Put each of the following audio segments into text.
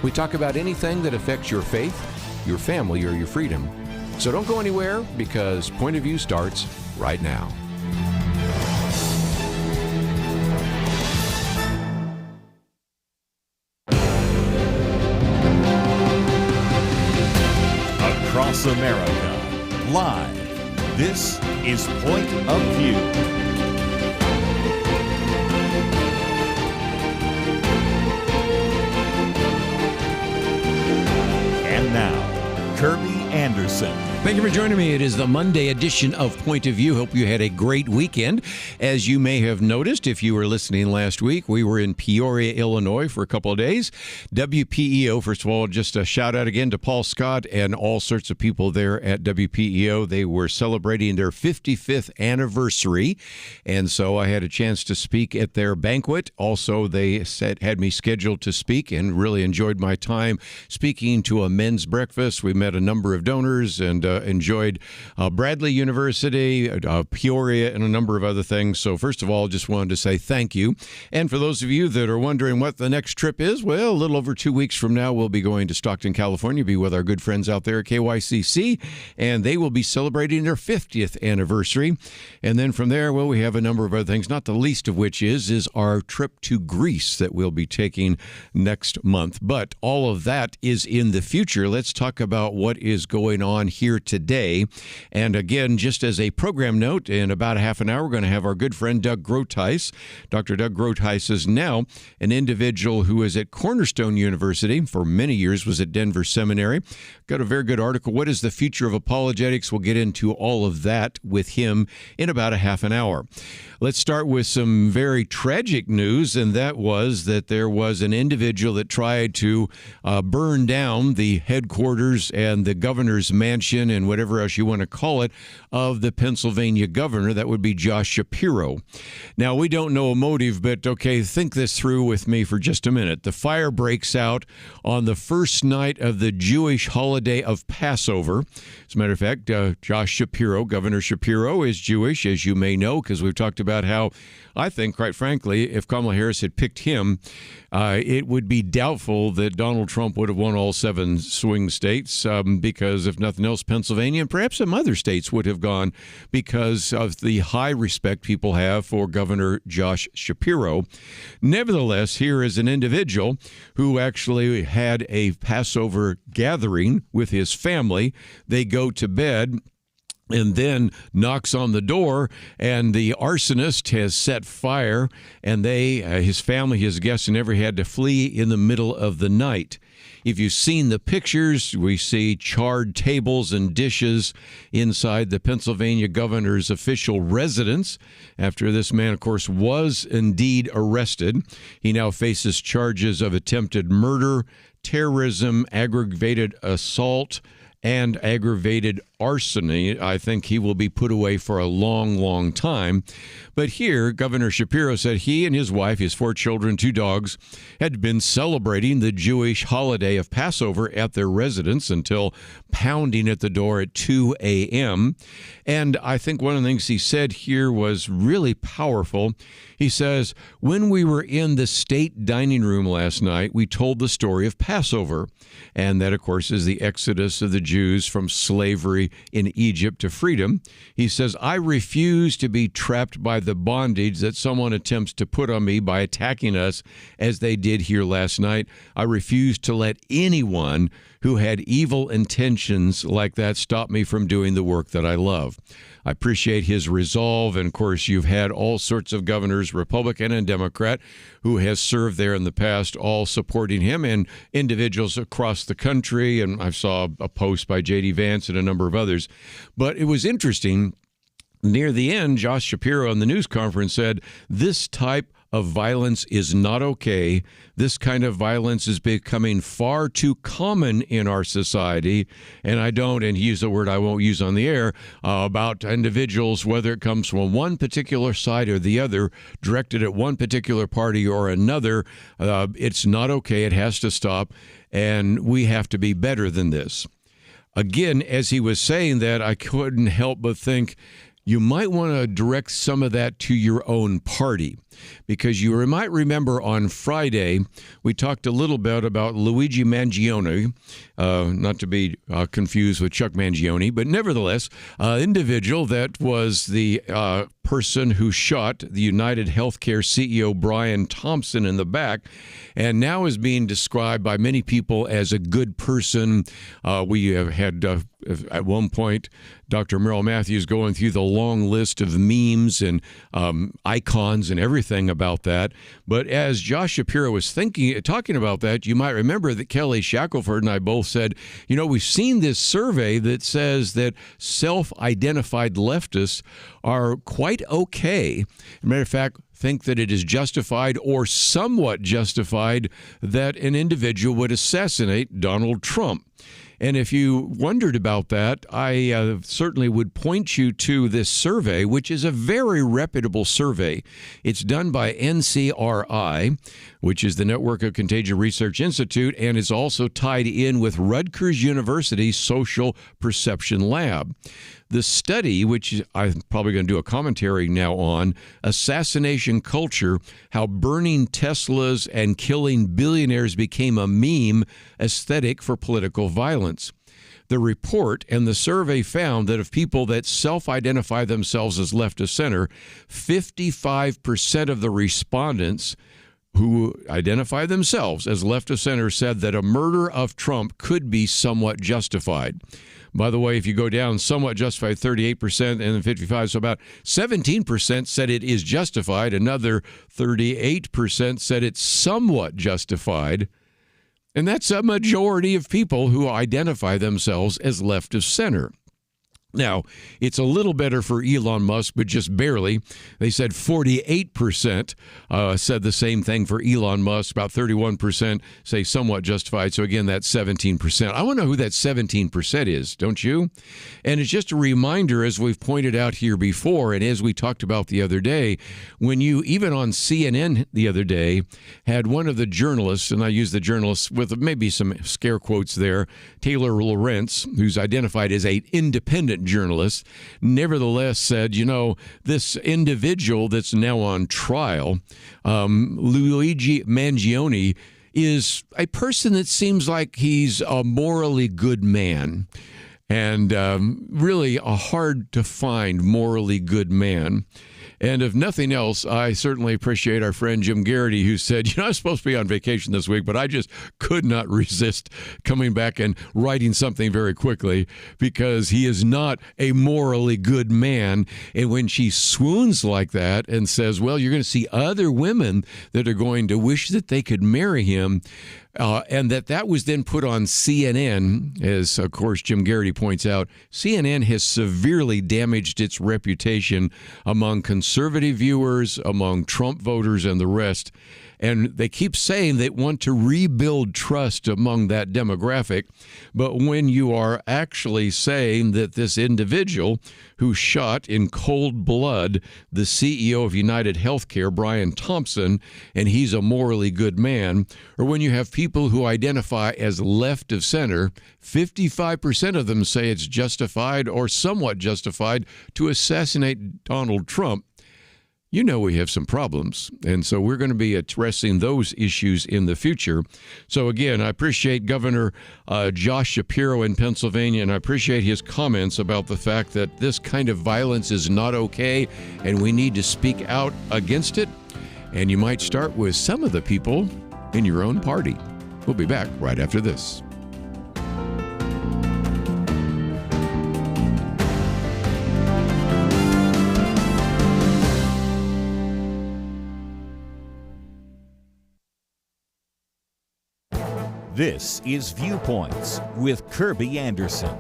We talk about anything that affects your faith, your family, or your freedom. So don't go anywhere, because Point of View starts right now. Across America, live, this is Point of View. And now, Kerby Anderson. Thank you for joining me. It is the Monday edition of Point of View. Hope you had a great weekend. As you may have noticed, if you were listening last week, we were in Peoria, Illinois for a couple of days. WPEO, first of all, just a shout out again to Paul Scott and all sorts of people there at WPEO. They were celebrating their 55th anniversary, and so I had a chance to speak at their banquet. Also, they had me scheduled to speak and really enjoyed my time speaking to a men's breakfast. We met a number of donors and enjoyed Bradley University, Peoria, and a number of other things. So first of all, just wanted to say thank you. And for those of you that are wondering what the next trip is, well, a little over 2 weeks from now, we'll be going to Stockton, California, be with our good friends out there at KYCC, and they will be celebrating their 50th anniversary. And then from there, well, we have a number of other things, not the least of which is our trip to Greece that we'll be taking next month. But all of that is in the future. Let's talk about what is going on here today. And again, just as a program note, in about a half an hour, we're going to have our good friend Doug Groothuis. Dr. Doug Groothuis is now an individual who is at Cornerstone University, for many years was at Denver Seminary. Got a very good article, What is the Future of Apologetics? We'll get into all of that with him in about a half an hour. Let's start with some very tragic news, and that was that there was an individual that tried to burn down the headquarters and the governor's mansion and whatever else you want to call it of the Pennsylvania governor. That would be Josh Shapiro. Now, we don't know a motive, but okay, think this through with me for just a minute. The fire breaks out on the first night of the Jewish holiday of Passover. As a matter of fact, Josh Shapiro, Governor Shapiro, is Jewish, as you may know, because we've talked about how I think, quite frankly, if Kamala Harris had picked him, it would be doubtful that Donald Trump would have won all 7 swing states because, if nothing else, Pennsylvania and perhaps some other states would have gone because of the high respect people have for Governor Josh Shapiro. Nevertheless, here is an individual who actually had a Passover gathering with his family. They go to bed and then knocks on the door, and the arsonist has set fire, and his family, his guests, and everyone had to flee in the middle of the night. If you've seen the pictures, we see charred tables and dishes inside the Pennsylvania governor's official residence after this man, of course, was indeed arrested. He now faces charges of attempted murder, terrorism, aggravated assault, and aggravated arson. I think he will be put away for a long, long time. But here, Governor Shapiro said he and his wife, his 4 children, 2 dogs, had been celebrating the Jewish holiday of Passover at their residence until pounding at the door at 2 a.m. And I think one of the things he said here was really powerful. He says, when we were in the state dining room last night, we told the story of Passover. And that, of course, is the exodus of the Jews from slavery in Egypt to freedom. He says, I refuse to be trapped by the bondage that someone attempts to put on me by attacking us as they did here last night. I refuse to let anyone who had evil intentions like that stop me from doing the work that I love. I appreciate his resolve. And of course, you've had all sorts of governors, Republican and Democrat, who has served there in the past, all supporting him, and individuals across the country. And I saw a post by J.D. Vance and a number of others. But it was interesting. Near the end, Josh Shapiro on the news conference said, this type of violence is not okay. This kind of violence is becoming far too common in our society. And he used a word I won't use on the air, about individuals, whether it comes from one particular side or the other, directed at one particular party or another. It's not okay. It has to stop. And we have to be better than this. Again, as he was saying that, I couldn't help but think, you might want to direct some of that to your own party, because you might remember on Friday we talked a little bit about Luigi Mangione, not to be confused with Chuck Mangione, but nevertheless, individual that was the person who shot the United Healthcare CEO Brian Thompson in the back, and now is being described by many people as a good person. We have had at one point Dr. Merrill Matthews going through the long list of memes and icons and everything about that. But as Josh Shapiro was talking about that, you might remember that Kelly Shackelford and I both said, we've seen this survey that says that self-identified leftists are quite okay. As a matter of fact, think that it is justified or somewhat justified that an individual would assassinate Donald Trump. And if you wondered about that, I certainly would point you to this survey, which is a very reputable survey. It's done by NCRI, which is the Network of Contagion Research Institute, and is also tied in with Rutgers University's Social Perception Lab. The study, which I'm probably going to do a commentary now on, Assassination Culture, How Burning Teslas and Killing Billionaires Became a Meme Aesthetic for Political Violence. The report and the survey found that of people that self-identify themselves as left of center, 55% of the respondents who identify themselves as left of center said that a murder of Trump could be somewhat justified. By the way, if you go down, somewhat justified, 38%, and then 55%, so about 17% said it is justified. Another 38% said it's somewhat justified. And that's a majority of people who identify themselves as left of center. Now, it's a little better for Elon Musk, but just barely. They said 48% said the same thing for Elon Musk. About 31% say somewhat justified. So again, that's 17%. I want to know who that 17% is, don't you? And it's just a reminder, as we've pointed out here before, and as we talked about the other day, when you, even on CNN the other day, had one of the journalists, and I use the journalist with maybe some scare quotes there, Taylor Lorenz, who's identified as an independent journalist, nevertheless said, this individual that's now on trial, Luigi Mangione, is a person that seems like he's a morally good man, and really a hard to find morally good man. And if nothing else, I certainly appreciate our friend Jim Garrity, who said, I'm supposed to be on vacation this week, but I just could not resist coming back and writing something very quickly, because he is not a morally good man. And when she swoons like that and says, well, you're going to see other women that are going to wish that they could marry him, and that was then put on CNN, as, of course, Jim Garrity points out. CNN has severely damaged its reputation among conservative viewers, among Trump voters, and the rest. And they keep saying they want to rebuild trust among that demographic. But when you are actually saying that this individual who shot in cold blood the CEO of United Healthcare, Brian Thompson, and he's a morally good man, or when you have people who identify as left of center, 55% of them say it's justified or somewhat justified to assassinate Donald Trump, we have some problems. And so we're going to be addressing those issues in the future. So again, I appreciate Governor Josh Shapiro in Pennsylvania, and I appreciate his comments about the fact that this kind of violence is not okay, and we need to speak out against it. And you might start with some of the people in your own party. We'll be back right after this. This is Viewpoints with Kerby Anderson.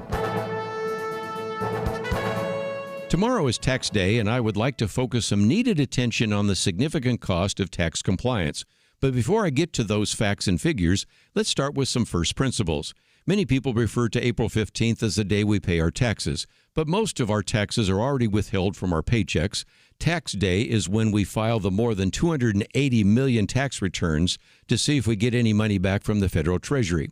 Tomorrow is tax day, and I would like to focus some needed attention on the significant cost of tax compliance. But before I get to those facts and figures, let's start with some first principles. Many people refer to April 15th as the day we pay our taxes, but most of our taxes are already withheld from our paychecks. Tax day is when we file the more than 280 million tax returns to see if we get any money back from the federal treasury.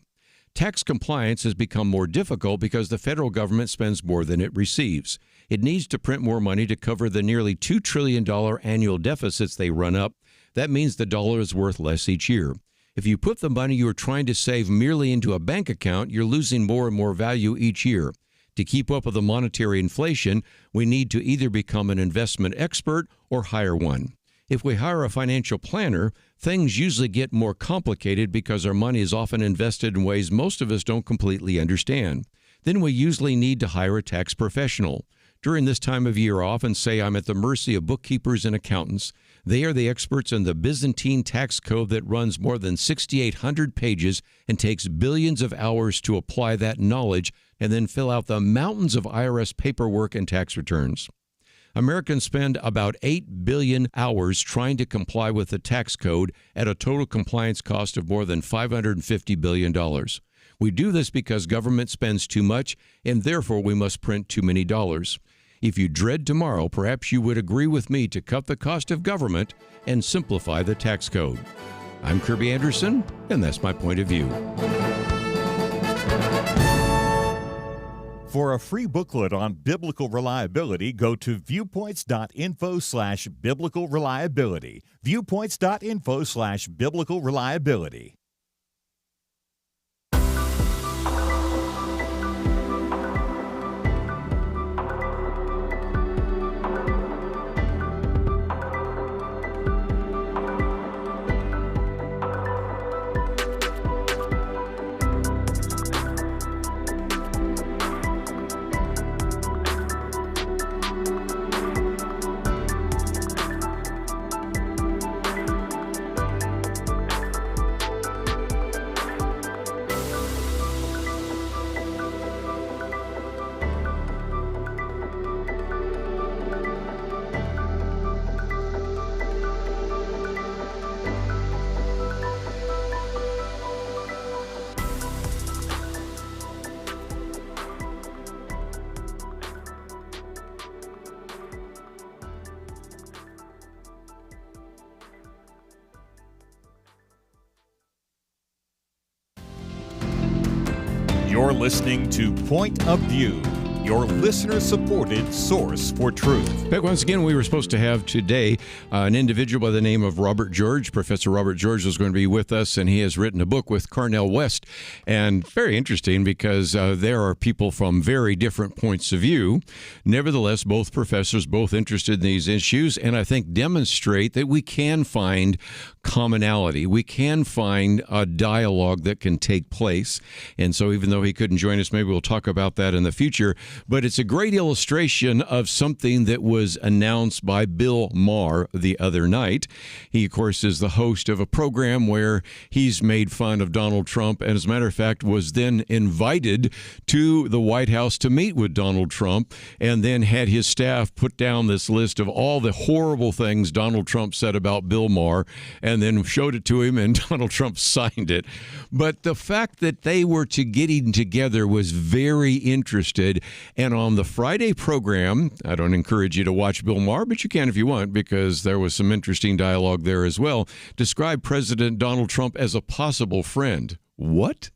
Tax compliance has become more difficult because the federal government spends more than it receives. It needs to print more money to cover the nearly $2 trillion annual deficits they run up. That means the dollar is worth less each year. If you put the money you are trying to save merely into a bank account, you're losing more and more value each year. To keep up with the monetary inflation, we need to either become an investment expert or hire one. If we hire a financial planner, things usually get more complicated because our money is often invested in ways most of us don't completely understand. Then we usually need to hire a tax professional. During this time of year, I often say I'm at the mercy of bookkeepers and accountants. They are the experts in the Byzantine tax code that runs more than 6,800 pages and takes billions of hours to apply that knowledge and then fill out the mountains of IRS paperwork and tax returns. Americans spend about 8 billion hours trying to comply with the tax code at a total compliance cost of more than $550 billion. We do this because government spends too much, and therefore we must print too many dollars. If you dread tomorrow, perhaps you would agree with me to cut the cost of government and simplify the tax code. I'm Kerby Anderson, and that's my point of view. For a free booklet on biblical reliability, go to viewpoints.info/biblical reliability. Viewpoints.info/biblical reliability. You're listening to Point of View, your listener-supported source for truth. Back once again, we were supposed to have today an individual by the name of Robert George. Professor Robert George is going to be with us, and he has written a book with Cornel West. And very interesting because there are people from very different points of view. Nevertheless, both professors, both interested in these issues, and I think demonstrate that we can find commonality. We can find a dialogue that can take place. And so even though he couldn't join us, maybe we'll talk about that in the future. But it's a great illustration of something that was announced by Bill Maher the other night. He, of course, is the host of a program where he's made fun of Donald Trump, and as a matter of fact, was then invited to the White House to meet with Donald Trump, and then had his staff put down this list of all the horrible things Donald Trump said about Bill Maher, and then showed it to him, and Donald Trump signed it. But the fact that they were getting together was very interested. And on the Friday program, I don't encourage you to watch Bill Maher, but you can if you want, because there was some interesting dialogue there as well, described President Donald Trump as a possible friend. What?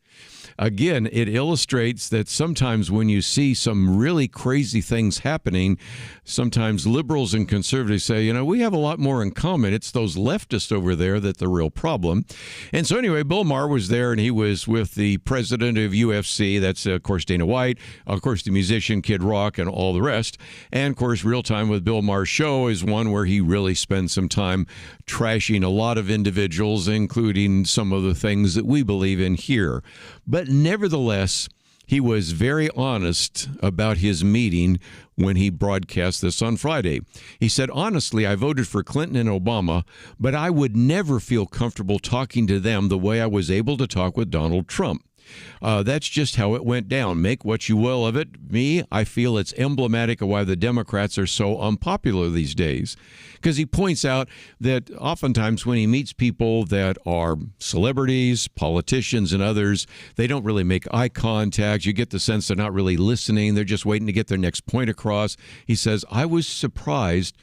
Again, it illustrates that sometimes when you see some really crazy things happening, sometimes liberals and conservatives say, you know, we have a lot more in common. It's those leftists over there that the real problem. And so anyway, Bill Maher was there, and he was with the president of UFC. That's, of course, Dana White, of course, the musician Kid Rock, and all the rest. And, of course, Real Time with Bill Maher's show is one where he really spends some time trashing a lot of individuals, including some of the things that we believe in here. But nevertheless, he was very honest about his meeting when he broadcast this on Friday. He said, honestly, I voted for Clinton and Obama, but I would never feel comfortable talking to them the way I was able to talk with Donald Trump. That's just how it went down. Make what you will of it. Me, I feel it's emblematic of why the Democrats are so unpopular these days. Because he points out that oftentimes when he meets people that are celebrities, politicians, and others, they don't really make eye contact. You get the sense they're not really listening. They're just waiting to get their next point across. He says, I was surprised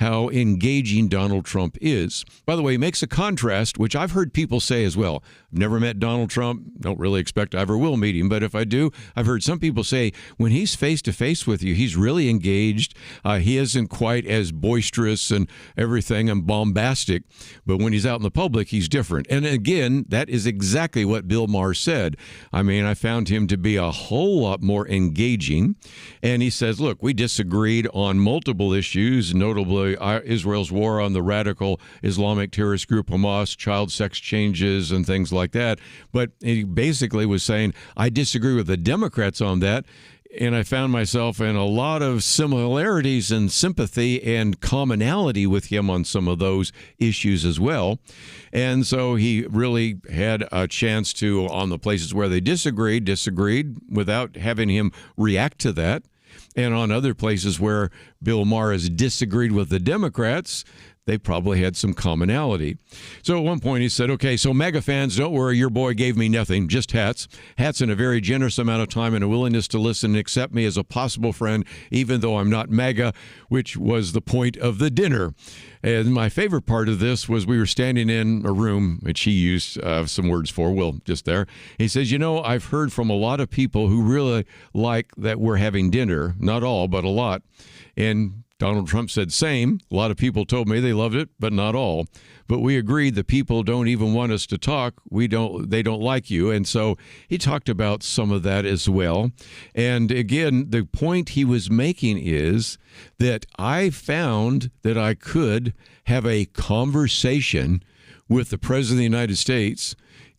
how engaging Donald Trump is. By the way, he makes a contrast, which I've heard people say as well. I've never met Donald Trump, don't really expect I ever will meet him, but if I do, I've heard some people say when he's face-to-face with you, he's really engaged. He isn't quite as boisterous and everything and bombastic, but when he's out in the public, he's different. And again, that is exactly what Bill Maher said. I mean, I found him to be a whole lot more engaging. And he says, look, we disagreed on multiple issues, notably Israel's war on the radical Islamic terrorist group Hamas, child sex changes and things like that. But he basically was saying, I disagree with the Democrats on that. And I found myself in a lot of similarities and sympathy and commonality with him on some of those issues as well. And so he really had a chance to, on the places where they disagreed without having him react to that. And on other places where Bill Maher has disagreed with the Democrats, they probably had some commonality. So at one point he said, okay, so MAGA fans, don't worry, your boy gave me nothing, just hats. Hats and a very generous amount of time and a willingness to listen and accept me as a possible friend, even though I'm not MAGA, which was the point of the dinner. And my favorite part of this was we were standing in a room, which he used some words for, Will, just there. He says, you know, I've heard from a lot of people who really like that we're having dinner, not all, but a lot. And Donald Trump said, same. A lot of people told me they loved it, but not all. But we agreed the people don't even want us to talk. They don't like you. And so he talked about some of that as well. And again, the point he was making is that I found that I could have a conversation with the President of the United States.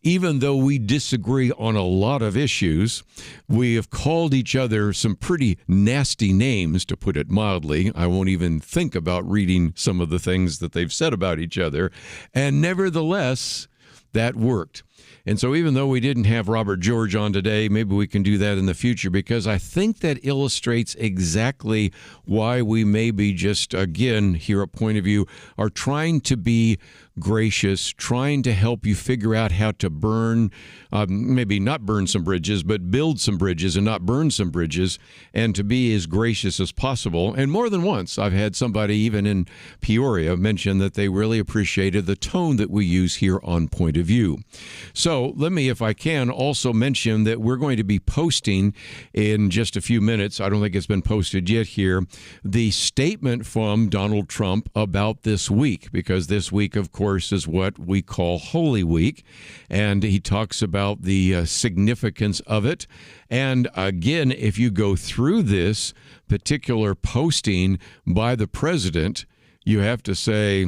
Even though we disagree on a lot of issues, we have called each other some pretty nasty names, to put it mildly. I won't even think about reading some of the things that they've said about each other. And nevertheless, that worked. And so even though we didn't have Robert George on today, maybe we can do that in the future, because I think that illustrates exactly why we maybe just, again, here at Point of View, are trying to be gracious, trying to help you figure out how to burn, maybe not burn some bridges, but build some bridges and not burn some bridges, and to be as gracious as possible. And more than once, I've had somebody even in Peoria mention that they really appreciated the tone that we use here on Point of View. So let me, if I can, also mention that we're going to be posting in just a few minutes, I don't think it's been posted yet here, the statement from Donald Trump about this week, because this week, of course, is what we call Holy Week, and he talks about the significance of it. And again, if you go through this particular posting by the president, you have to say,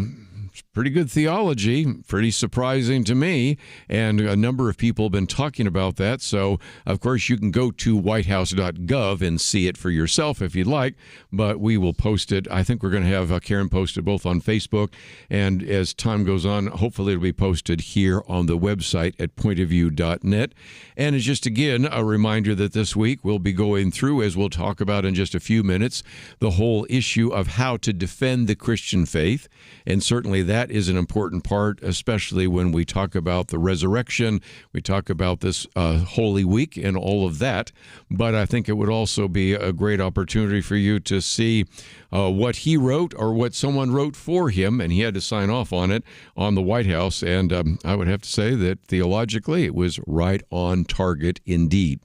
pretty good theology, pretty surprising to me, and a number of people have been talking about that. So, of course, you can go to whitehouse.gov and see it for yourself if you'd like, but we will post it. I think we're going to have Karen post it both on Facebook, and as time goes on, hopefully it'll be posted here on the website at pointofview.net. And it's just, again, a reminder that this week we'll be going through, as we'll talk about in just a few minutes, the whole issue of how to defend the Christian faith, and certainly that is an important part, especially when we talk about the resurrection, we talk about this Holy Week and all of that. But I think it would also be a great opportunity for you to see what he wrote or what someone wrote for him, and he had to sign off on it on the White House. And I would have to say that theologically it was right on target indeed.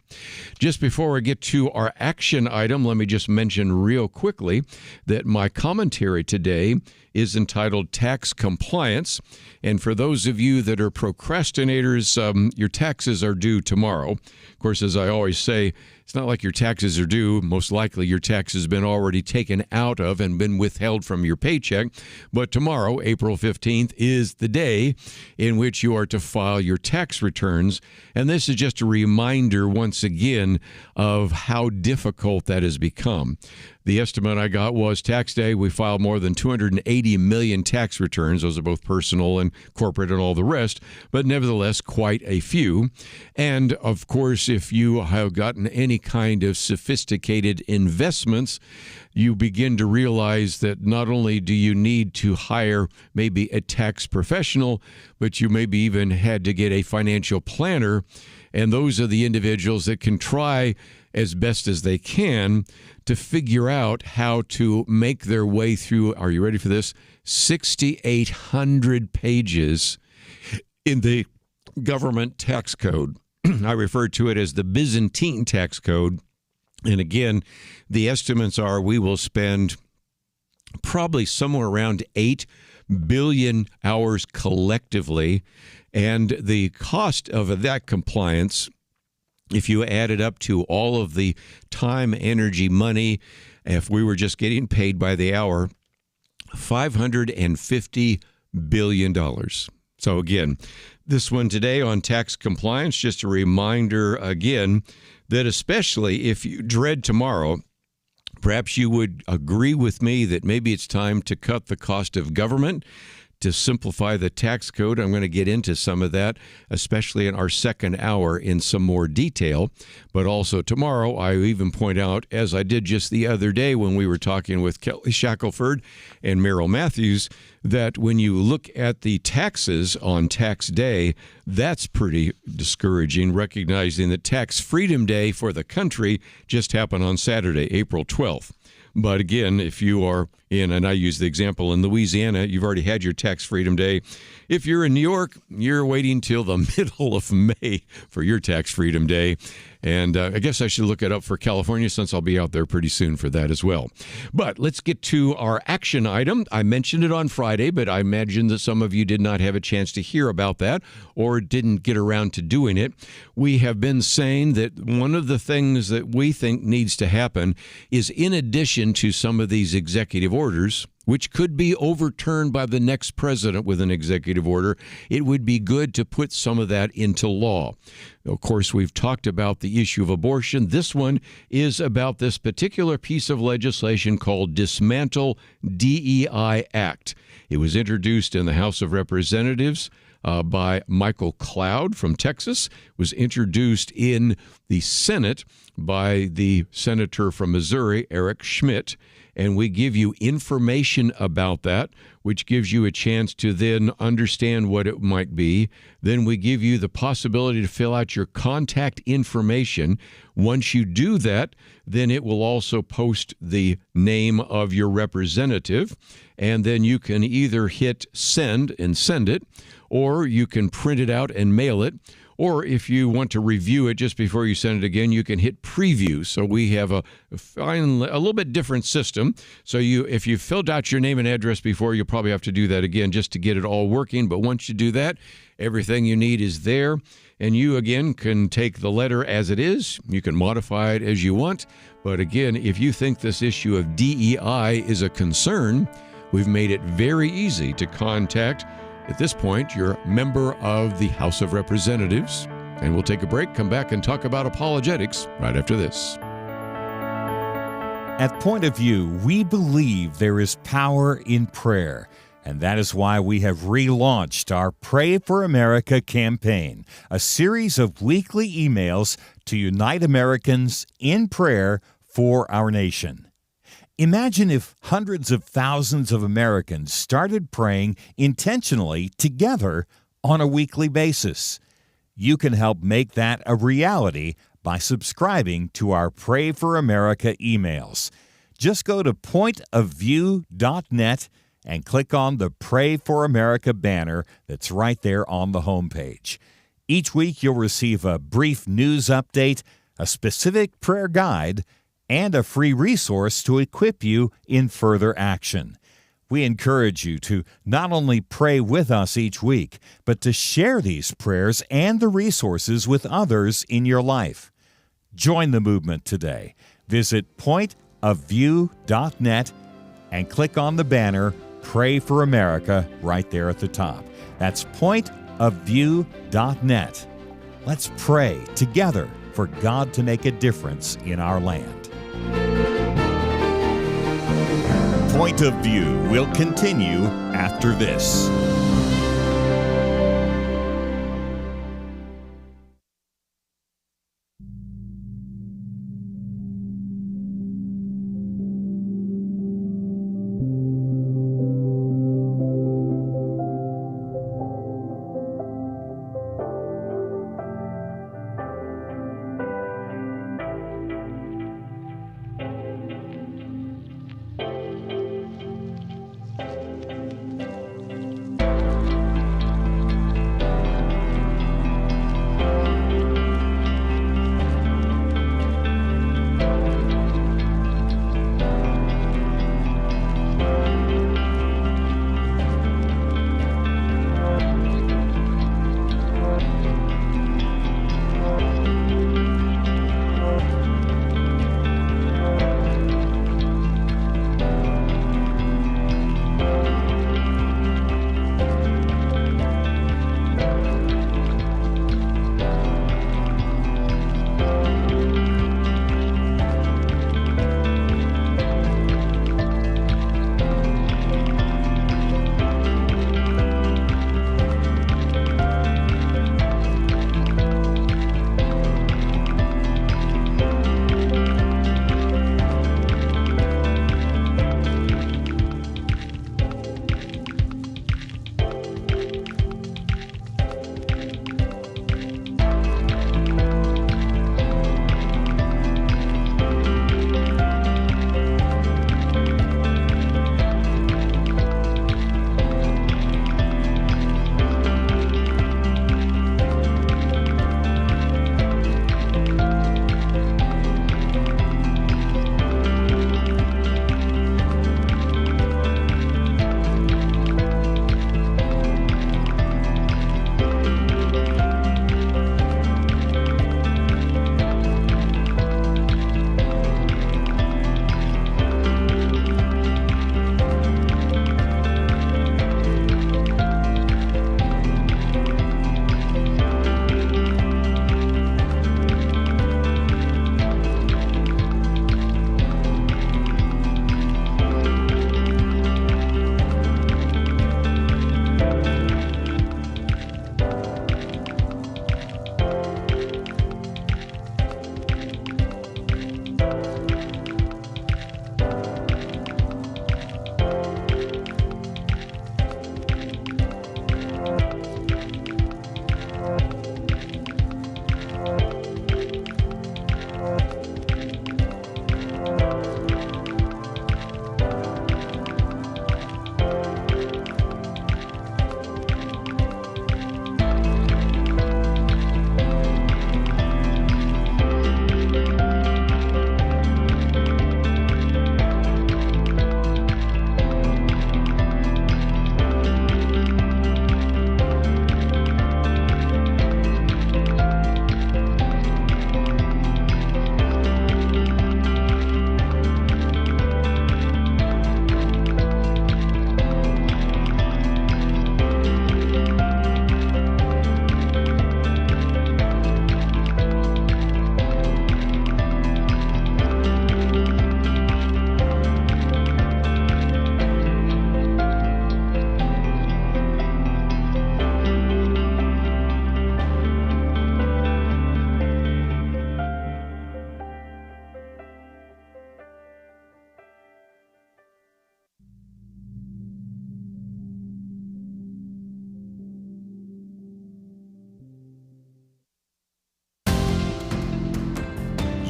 Just before I get to our action item, let me just mention real quickly that my commentary today is entitled Tax Compliance. And for those of you that are procrastinators, your taxes are due tomorrow. Of course, as I always say, it's not like your taxes are due. Most likely your taxes have been already taken out of and been withheld from your paycheck. But tomorrow, April 15th, is the day in which you are to file your tax returns. And this is just a reminder once again of how difficult that has become. The estimate I got was tax day, we filed more than 280 million tax returns. Those are both personal and corporate and all the rest, but nevertheless, quite a few. And of course, if you have gotten any kind of sophisticated investments, you begin to realize that not only do you need to hire maybe a tax professional, but you maybe even had to get a financial planner. And those are the individuals that can try as best as they can to figure out how to make their way through, are you ready for this? 6,800 pages in the government tax code. I refer to it as the Byzantine tax code. And again, the estimates are we will spend probably somewhere around 8 billion hours collectively. And the cost of that compliance, if you add it up to all of the time, energy, money, if we were just getting paid by the hour, $550 billion. So again, this one today on tax compliance, just a reminder again that especially if you dread tomorrow, perhaps you would agree with me that maybe it's time to cut the cost of government, to simplify the tax code. I'm going to get into some of that, especially in our second hour in some more detail. But also tomorrow, I even point out, as I did just the other day when we were talking with Kelly Shackelford and Merrill Matthews, that when you look at the taxes on tax day, that's pretty discouraging, recognizing that Tax Freedom Day for the country just happened on Saturday, April 12th. But again, if you are in, and I use the example in Louisiana, you've already had your Tax Freedom Day. If you're in New York, you're waiting till the middle of May for your Tax Freedom Day. And I guess I should look it up for California since I'll be out there pretty soon for that as well. But let's get to our action item. I mentioned it on Friday, but I imagine that some of you did not have a chance to hear about that or didn't get around to doing it. We have been saying that one of the things that we think needs to happen is, in addition to some of these executive orders, which could be overturned by the next president with an executive order, it would be good to put some of that into law. Of course, we've talked about the issue of abortion. This one is about this particular piece of legislation called Dismantle DEI Act. It was introduced in the House of Representatives by Michael Cloud from Texas, was introduced in the Senate by the senator from Missouri, Eric Schmidt. And we give you information about that, which gives you a chance to then understand what it might be. Then we give you the possibility to fill out your contact information. Once you do that, then it will also post the name of your representative. And then you can either hit send and send it, or you can print it out and mail it. Or if you want to review it just before you send it again, you can hit preview. So we have a little bit different system. So if you filled out your name and address before, you'll probably have to do that again just to get it all working. But once you do that, everything you need is there. And you, again, can take the letter as it is. You can modify it as you want. But again, if you think this issue of DEI is a concern, we've made it very easy to contact, at this point, you're a member of the House of Representatives. And we'll take a break, come back, and talk about apologetics right after this. At Point of View, we believe there is power in prayer. And that is why we have relaunched our Pray for America campaign, a series of weekly emails to unite Americans in prayer for our nation. Imagine if hundreds of thousands of Americans started praying intentionally together on a weekly basis. You can help make that a reality by subscribing to our Pray for America emails. Just go to pointofview.net and click on the Pray for America banner that's right there on the homepage. Each week you'll receive a brief news update, a specific prayer guide, and a free resource to equip you in further action. We encourage you to not only pray with us each week, but to share these prayers and the resources with others in your life. Join the movement today. Visit pointofview.net and click on the banner Pray for America right there at the top. That's pointofview.net. Let's pray together for God to make a difference in our land. Point of View will continue after this.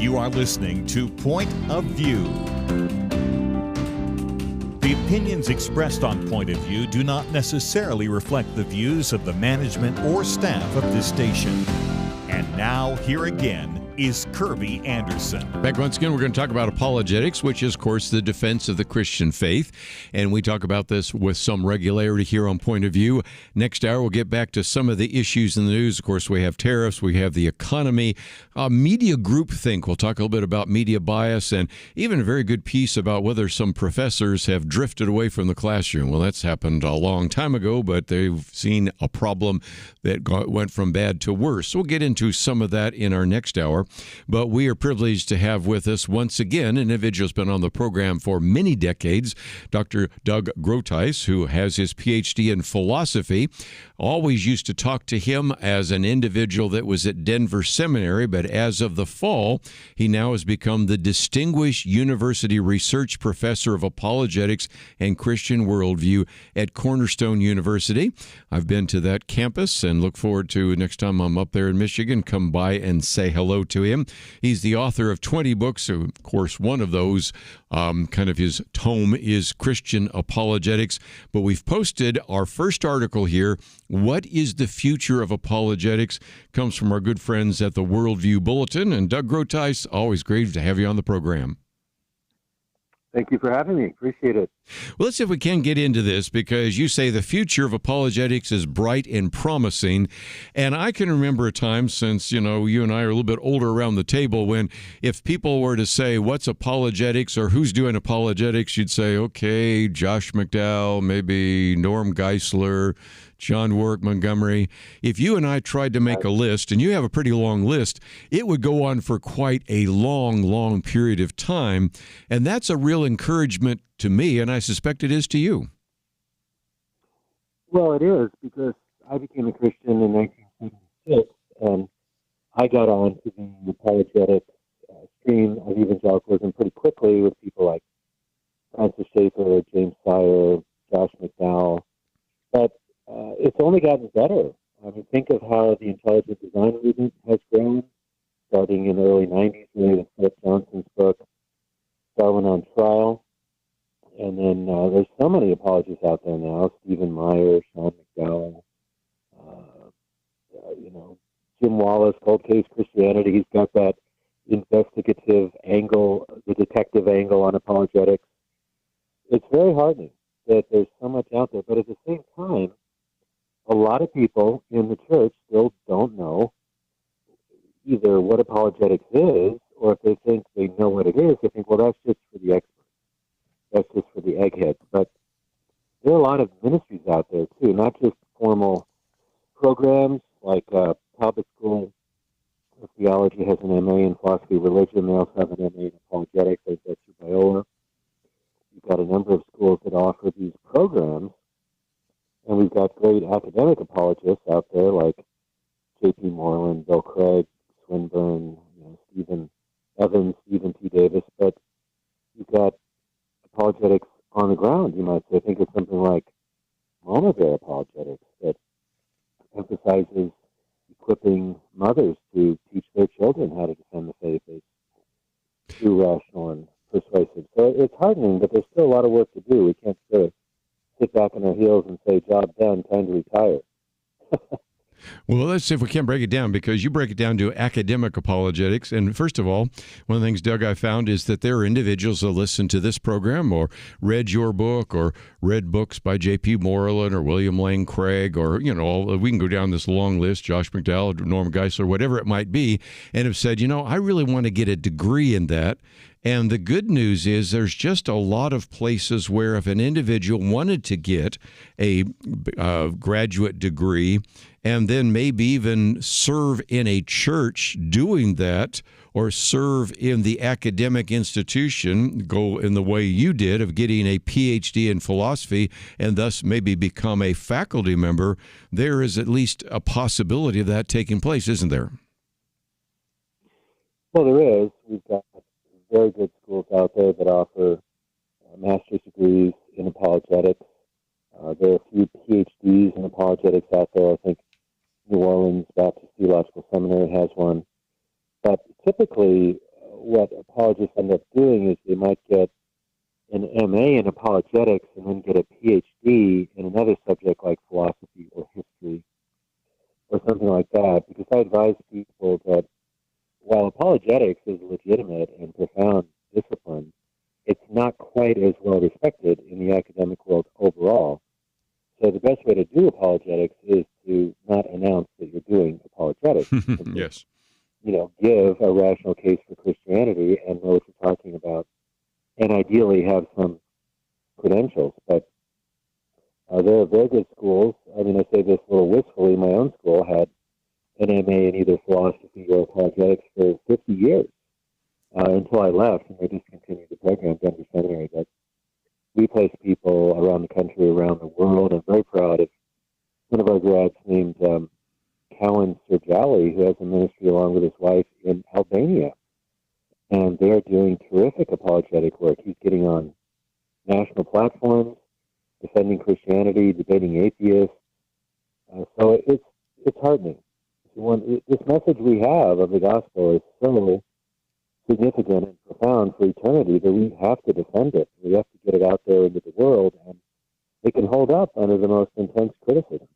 You are listening to Point of View. The opinions expressed on Point of View do not necessarily reflect the views of the management or staff of this station. And now, here again, is Kerby Anderson. Back once again, we're going to talk about apologetics, which is, of course, the defense of the Christian faith. And we talk about this with some regularity here on Point of View. Next hour, we'll get back to some of the issues in the news. Of course, we have tariffs, we have the economy, media groupthink. We'll talk a little bit about media bias and even a very good piece about whether some professors have drifted away from the classroom. Well, that's happened a long time ago, but they've seen a problem that went from bad to worse. So we'll get into some of that in our next hour. But we are privileged to have with us once again an individual who's been on the program for many decades, Dr. Doug Groothuis, who has his PhD in philosophy. Always used to talk to him as an individual that was at Denver Seminary, but as of the fall, he now has become the Distinguished University Research Professor of Apologetics and Christian Worldview at Cornerstone University. I've been to that campus and look forward to next time I'm up there in Michigan, come by and say hello to him. He's the author of 20 books. So of course, one of those, kind of his tome, is Christian Apologetics. But we've posted our first article here. What is the future of apologetics? Comes from our good friends at the Worldview Bulletin. And Doug Groothuis, always great to have you on the program. Thank you for having me. Appreciate it. Well, let's see if we can get into this, because you say the future of apologetics is bright and promising. And I can remember a time, since, you and I are a little bit older around the table, when if people were to say, what's apologetics or who's doing apologetics, you'd say, okay, Josh McDowell, maybe Norm Geisler, John Warwick Montgomery. If you and I tried to make a list, and you have a pretty long list, it would go on for quite a long, long period of time. And that's a real encouragement to me, and I suspect it is to you. Well, it is, because I became a Christian in 1976, and I got on to the apologetic stream of evangelicalism pretty quickly with people like Francis Schaeffer, James Sire, Josh McDowell. But it's only gotten better. I mean, think of how the intelligent design movement has grown, starting in the early 90s, really with Philip Johnson's book, Darwin on Trial. And then there's so many apologists out there now, Stephen Meyer, Sean McDowell, Jim Wallace, Cold Case Christianity. He's got that investigative angle, the detective angle on apologetics. It's very heartening that there's so much out there, but at the same time, a lot of people in the church still don't know either what apologetics is, or if they think they know what it is, they think, well, that's just for the experts. That's just for the eggheads. But there are a lot of ministries out there, too, not just formal programs like Talbot School of Theology has an MA in Philosophy of Religion. They also have an MA in Apologetics. They've got Biola. We've got a number of schools that offer these programs. And we've got great academic apologists out there like J.P. Moreland, Bill Craig, Swinburne, Stephen Evans, Stephen T. Davis. But you've got apologetics on the ground, you might say. Think of something like Mama Bear Apologetics that emphasizes equipping mothers to teach their children how to defend the faith as true, rational, and persuasive. So it's heartening, but there's still a lot of work to do. We can't sort of sit back on our heels and say, job done, time to retire. Well, let's see if we can break it down, because you break it down to academic apologetics. And first of all, one of the things, Doug, I found is that there are individuals that listen to this program or read your book or read books by J.P. Moreland or William Lane Craig, or, we can go down this long list, Josh McDowell, Norm Geisler, whatever it might be, and have said, I really want to get a degree in that. And the good news is there's just a lot of places where if an individual wanted to get a graduate degree and then maybe even serve in a church doing that, or serve in the academic institution, go in the way you did of getting a PhD in philosophy and thus maybe become a faculty member, there is at least a possibility of that taking place, isn't there? Well, there is. We've got very good schools out there that offer master's degrees in apologetics. There are a few PhDs in apologetics out there. I think New Orleans Baptist Theological Seminary has one. But typically, what apologists end up doing is they might get an MA in apologetics and then get a PhD in another subject like philosophy or history or something like that, because I advise people that while apologetics is a legitimate and profound discipline, it's not quite as well respected in the academic world overall. So the best way to do apologetics is to not announce that you're doing apologetics. Yes. Give a rational case for Christianity and know what you're talking about, and ideally have some credentials. But there are very good schools. I mean, I say this a little wistfully. My own school had an MA in either philosophy or apologetics for 50 years until I left, and they discontinued the program under seminary. But we place people around the country, around the world. I'm very proud of one of our grads named Cowan Serjali, who has a ministry along with his wife in Albania. And they're doing terrific apologetic work. He's getting on national platforms, defending Christianity, debating atheists. So it's heartening. This message we have of the gospel is so significant and profound for eternity that we have to defend it. We have to get it out there into the world, and it can hold up under the most intense criticism.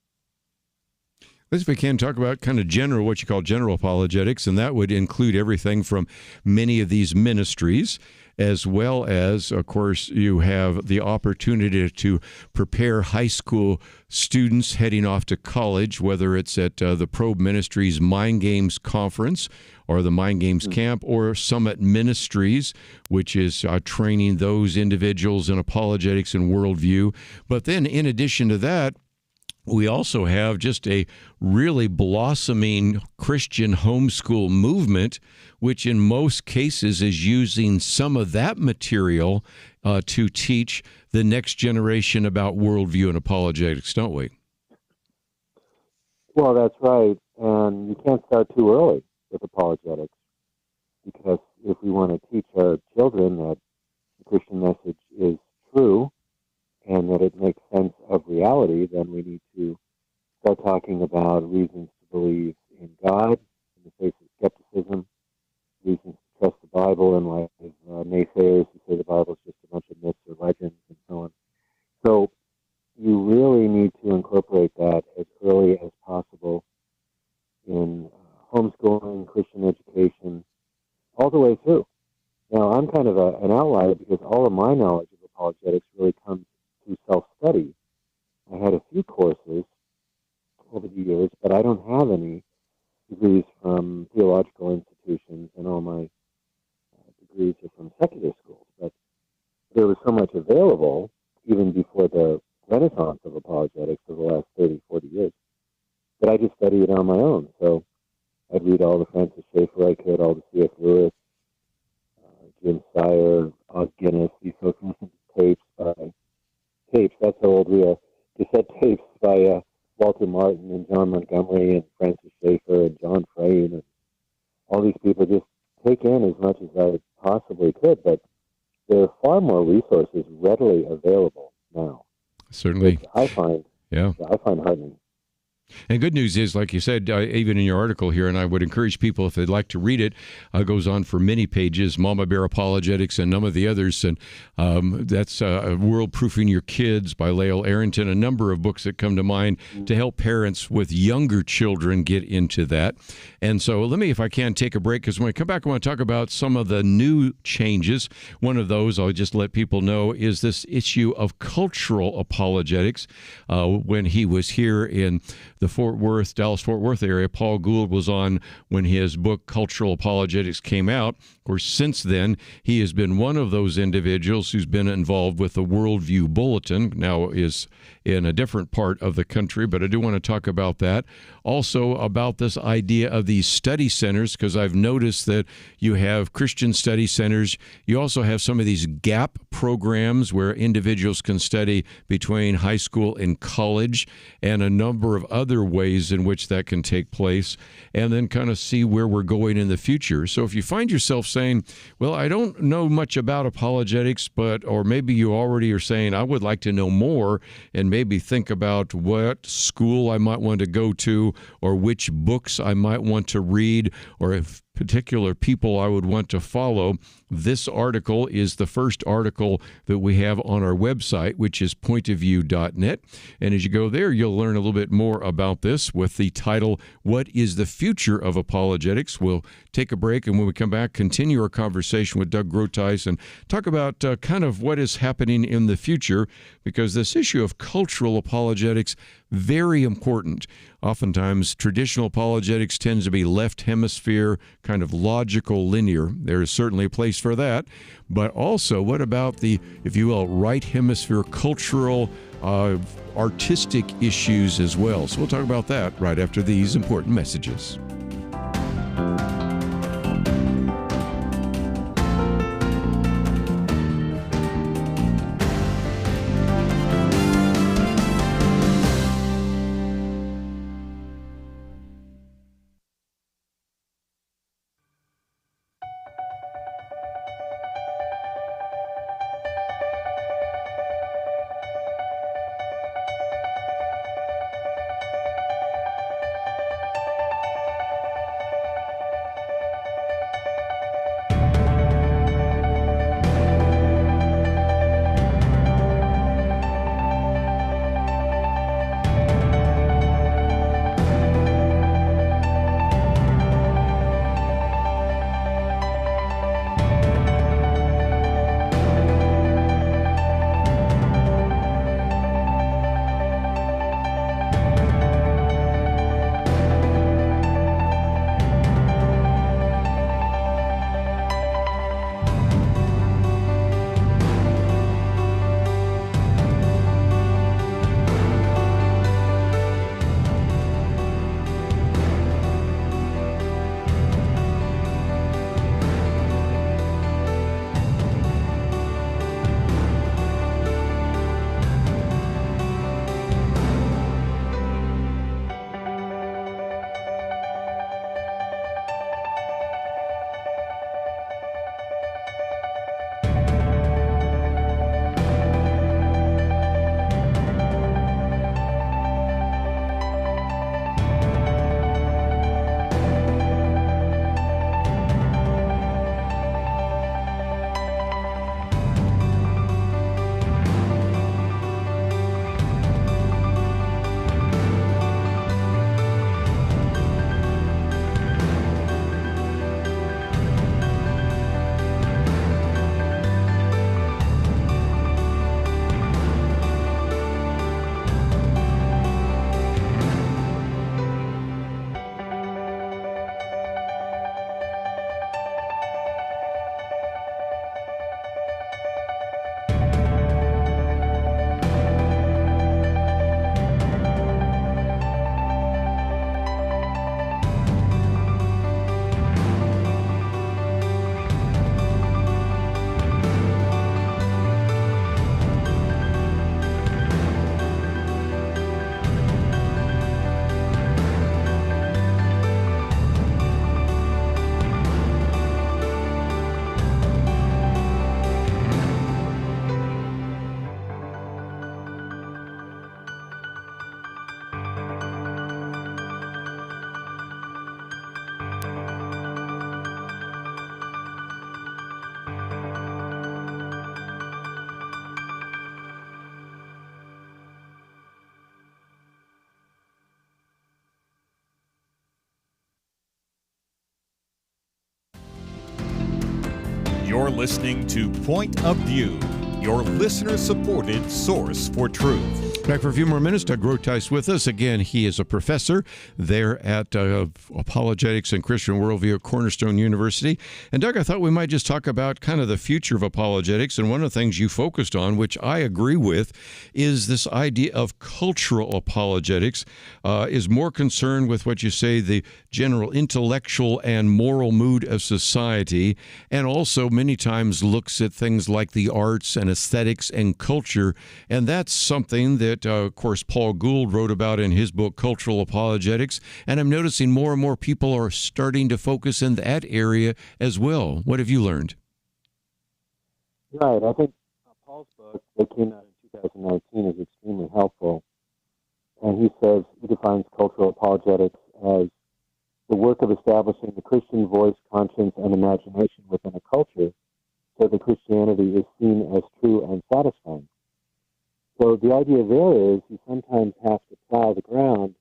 Let's, if we can, talk about kind of general, what you call general apologetics, and that would include everything from many of these ministries, as well as, of course, you have the opportunity to prepare high school students heading off to college, whether it's at the Probe Ministries Mind Games Conference or the Mind Games Camp, or Summit Ministries, which is training those individuals in apologetics and worldview. But then in addition to that, we also have just a really blossoming Christian homeschool movement, which in most cases is using some of that material to teach the next generation about worldview and apologetics, don't we? Well, that's right. And you can't start too early with apologetics, because if we want to teach our children that the Christian message is true and that it makes sense of reality, then we need to start talking about reasons to believe in God in the face of skepticism, reasons to trust the Bible in light of naysayers who say the Bible is just a bunch of myths or legends and so on. So you really need to incorporate that as early as possible in homeschooling, Christian education, all the way through. Now, I'm kind of an outlier because all of my knowledge of apologetics really comes through self-study. I had a few courses over the years, but I don't have any degrees from theological institutions, and all my degrees are from secular schools. But there was so much available, even before the renaissance of apologetics of the last 30, 40 years, that I just studied it on my own. So I'd read all the Francis Schaeffer I could, all the C.S. Lewis, Jim Sire, Os Guinness, these folks listened to tapes, that's how old we are, cassette tapes by Walter Martin and John Montgomery and Francis Schaeffer and John Frame, and all these people, just take in as much as I possibly could. But there are far more resources readily available now. Certainly. I find heartening. And good news is, like you said, even in your article here, and I would encourage people, if they'd like to read it, goes on for many pages, Mama Bear Apologetics and none of the others. And that's World Proofing Your Kids by Lael Arrington, a number of books that come to mind to help parents with younger children get into that. And so let me, if I can, take a break, because when I come back, I want to talk about some of the new changes. One of those, I'll just let people know, is this issue of cultural apologetics. When he was here in the Dallas-Fort Worth area, Paul Gould was on when his book Cultural Apologetics came out. Of course, since then, he has been one of those individuals who's been involved with the Worldview Bulletin, now is in a different part of the country, but I do want to talk about that. Also about this idea of these study centers, because I've noticed that you have Christian study centers. You also have some of these gap programs where individuals can study between high school and college, and a number of other ways in which that can take place, and then kind of see where we're going in the future. So if you find yourself saying, well, I don't know much about apologetics, or maybe you already are saying, I would like to know more, and maybe think about what school I might want to go to, or which books I might want to read, or if particular people I would want to follow, this article is the first article that we have on our website, which is pointofview.net. And as you go there, you'll learn a little bit more about this with the title, What is the Future of Apologetics? We'll take a break, and when we come back, continue our conversation with Doug Groothuis and talk about kind of what is happening in the future, because this issue of cultural apologetics, very important. Oftentimes, traditional apologetics tends to be left hemisphere, kind of logical, linear. There is certainly a place for that. But also, what about the, if you will, right hemisphere cultural, artistic issues as well? So we'll talk about that right after these important messages. You're listening to Point of View, your listener-supported source for truth. Back for a few more minutes. Doug Groothuis with us. Again, he is a professor there at Apologetics and Christian Worldview at Cornerstone University. And Doug, I thought we might just talk about kind of the future of apologetics. And one of the things you focused on, which I agree with, is this idea of cultural apologetics, is more concerned with what you say, the general intellectual and moral mood of society, and also many times looks at things like the arts and aesthetics and culture. And that's something that of course, Paul Gould wrote about in his book, Cultural Apologetics, and I'm noticing more and more people are starting to focus in that area as well. What have you learned? Right. I think Paul's book that came out in 2019 is extremely helpful, and he defines cultural apologetics as the work of establishing the Christian voice, conscience, and imagination within a culture so that Christianity is seen as true and satisfying. So the idea there is you sometimes have to plow the ground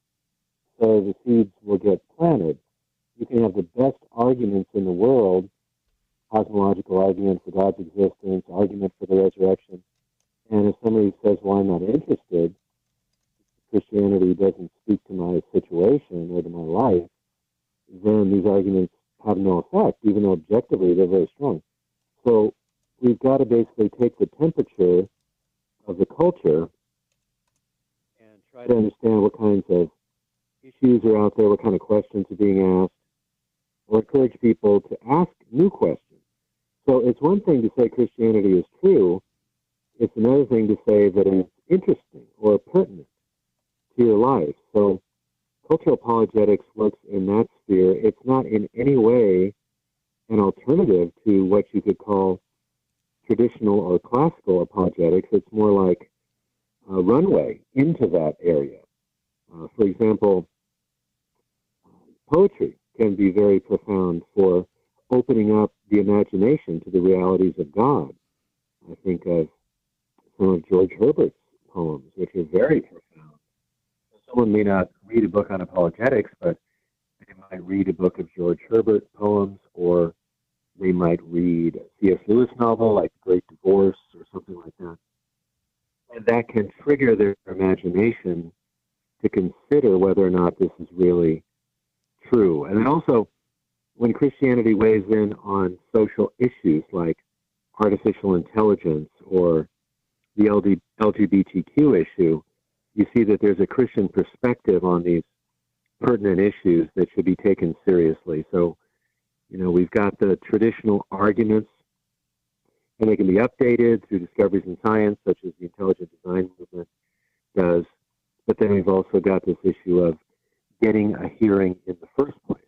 so the seeds will get planted. You can have the best arguments in the world, cosmological argument for God's existence, argument for the resurrection, and if somebody says, well, I'm not interested, Christianity doesn't speak to my situation or to my life, then these arguments have no effect, even though objectively they're very strong. So we've got to basically take the temperature of the culture and try to understand what kinds of issues are out there, what kind of questions are being asked, or encourage people to ask new questions. So it's one thing to say Christianity is true. It's another thing to say that it's interesting or pertinent to your life. So cultural apologetics works in that sphere. It's not in any way an alternative to what you could call traditional or classical apologetics. It's more like a runway into that area. For example, poetry can be very profound for opening up the imagination to the realities of God. I think of some of George Herbert's poems, which are very profound. Someone may not read a book on apologetics, but they might read a book of George Herbert poems, or they might read a C.S. Lewis novel like The Great Divorce or something like that. And that can trigger their imagination to consider whether or not this is really true. And then also, when Christianity weighs in on social issues like artificial intelligence or the LGBTQ issue, you see that there's a Christian perspective on these pertinent issues that should be taken seriously. So, we've got the traditional arguments, and they can be updated through discoveries in science, such as the intelligent design movement does. But then we've also got this issue of getting a hearing in the first place.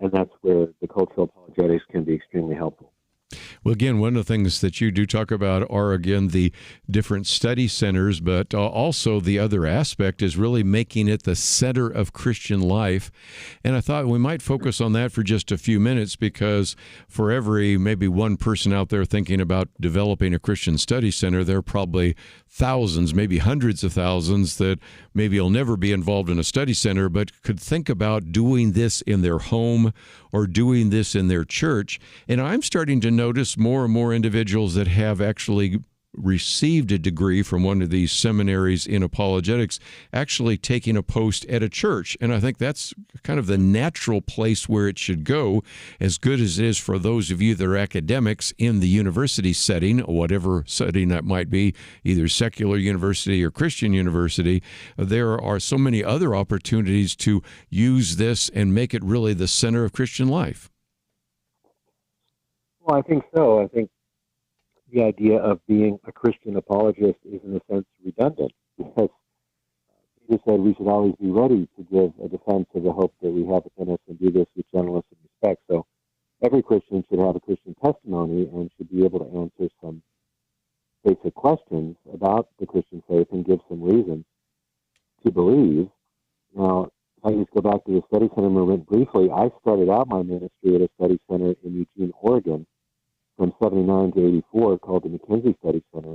And that's where the cultural apologetics can be extremely helpful. Well, again, one of the things that you do talk about are, again, the different study centers, but also the other aspect is really making it the center of Christian life. And I thought we might focus on that for just a few minutes, because for every maybe one person out there thinking about developing a Christian study center, there are probably thousands, maybe hundreds of thousands that maybe will never be involved in a study center, but could think about doing this in their home or doing this in their church. And I'm starting to notice more and more individuals that have actually received a degree from one of these seminaries in apologetics actually taking a post at a church. And I think that's kind of the natural place where it should go, as good as it is for those of you that are academics in the university setting, whatever setting that might be, either secular university or Christian university. There are so many other opportunities to use this and make it really the center of Christian life. Well, I think so. I think the idea of being a Christian apologist is, in a sense, redundant, because Peter said we should always be ready to give a defense of the hope that we have within us and do this with gentleness and respect. So every Christian should have a Christian testimony and should be able to answer some basic questions about the Christian faith and give some reasons to believe. Now, if I just go back to the study center movement briefly, I started out my ministry at a study center in Eugene, Oregon, from 79 to 84, called the McKenzie Study Center,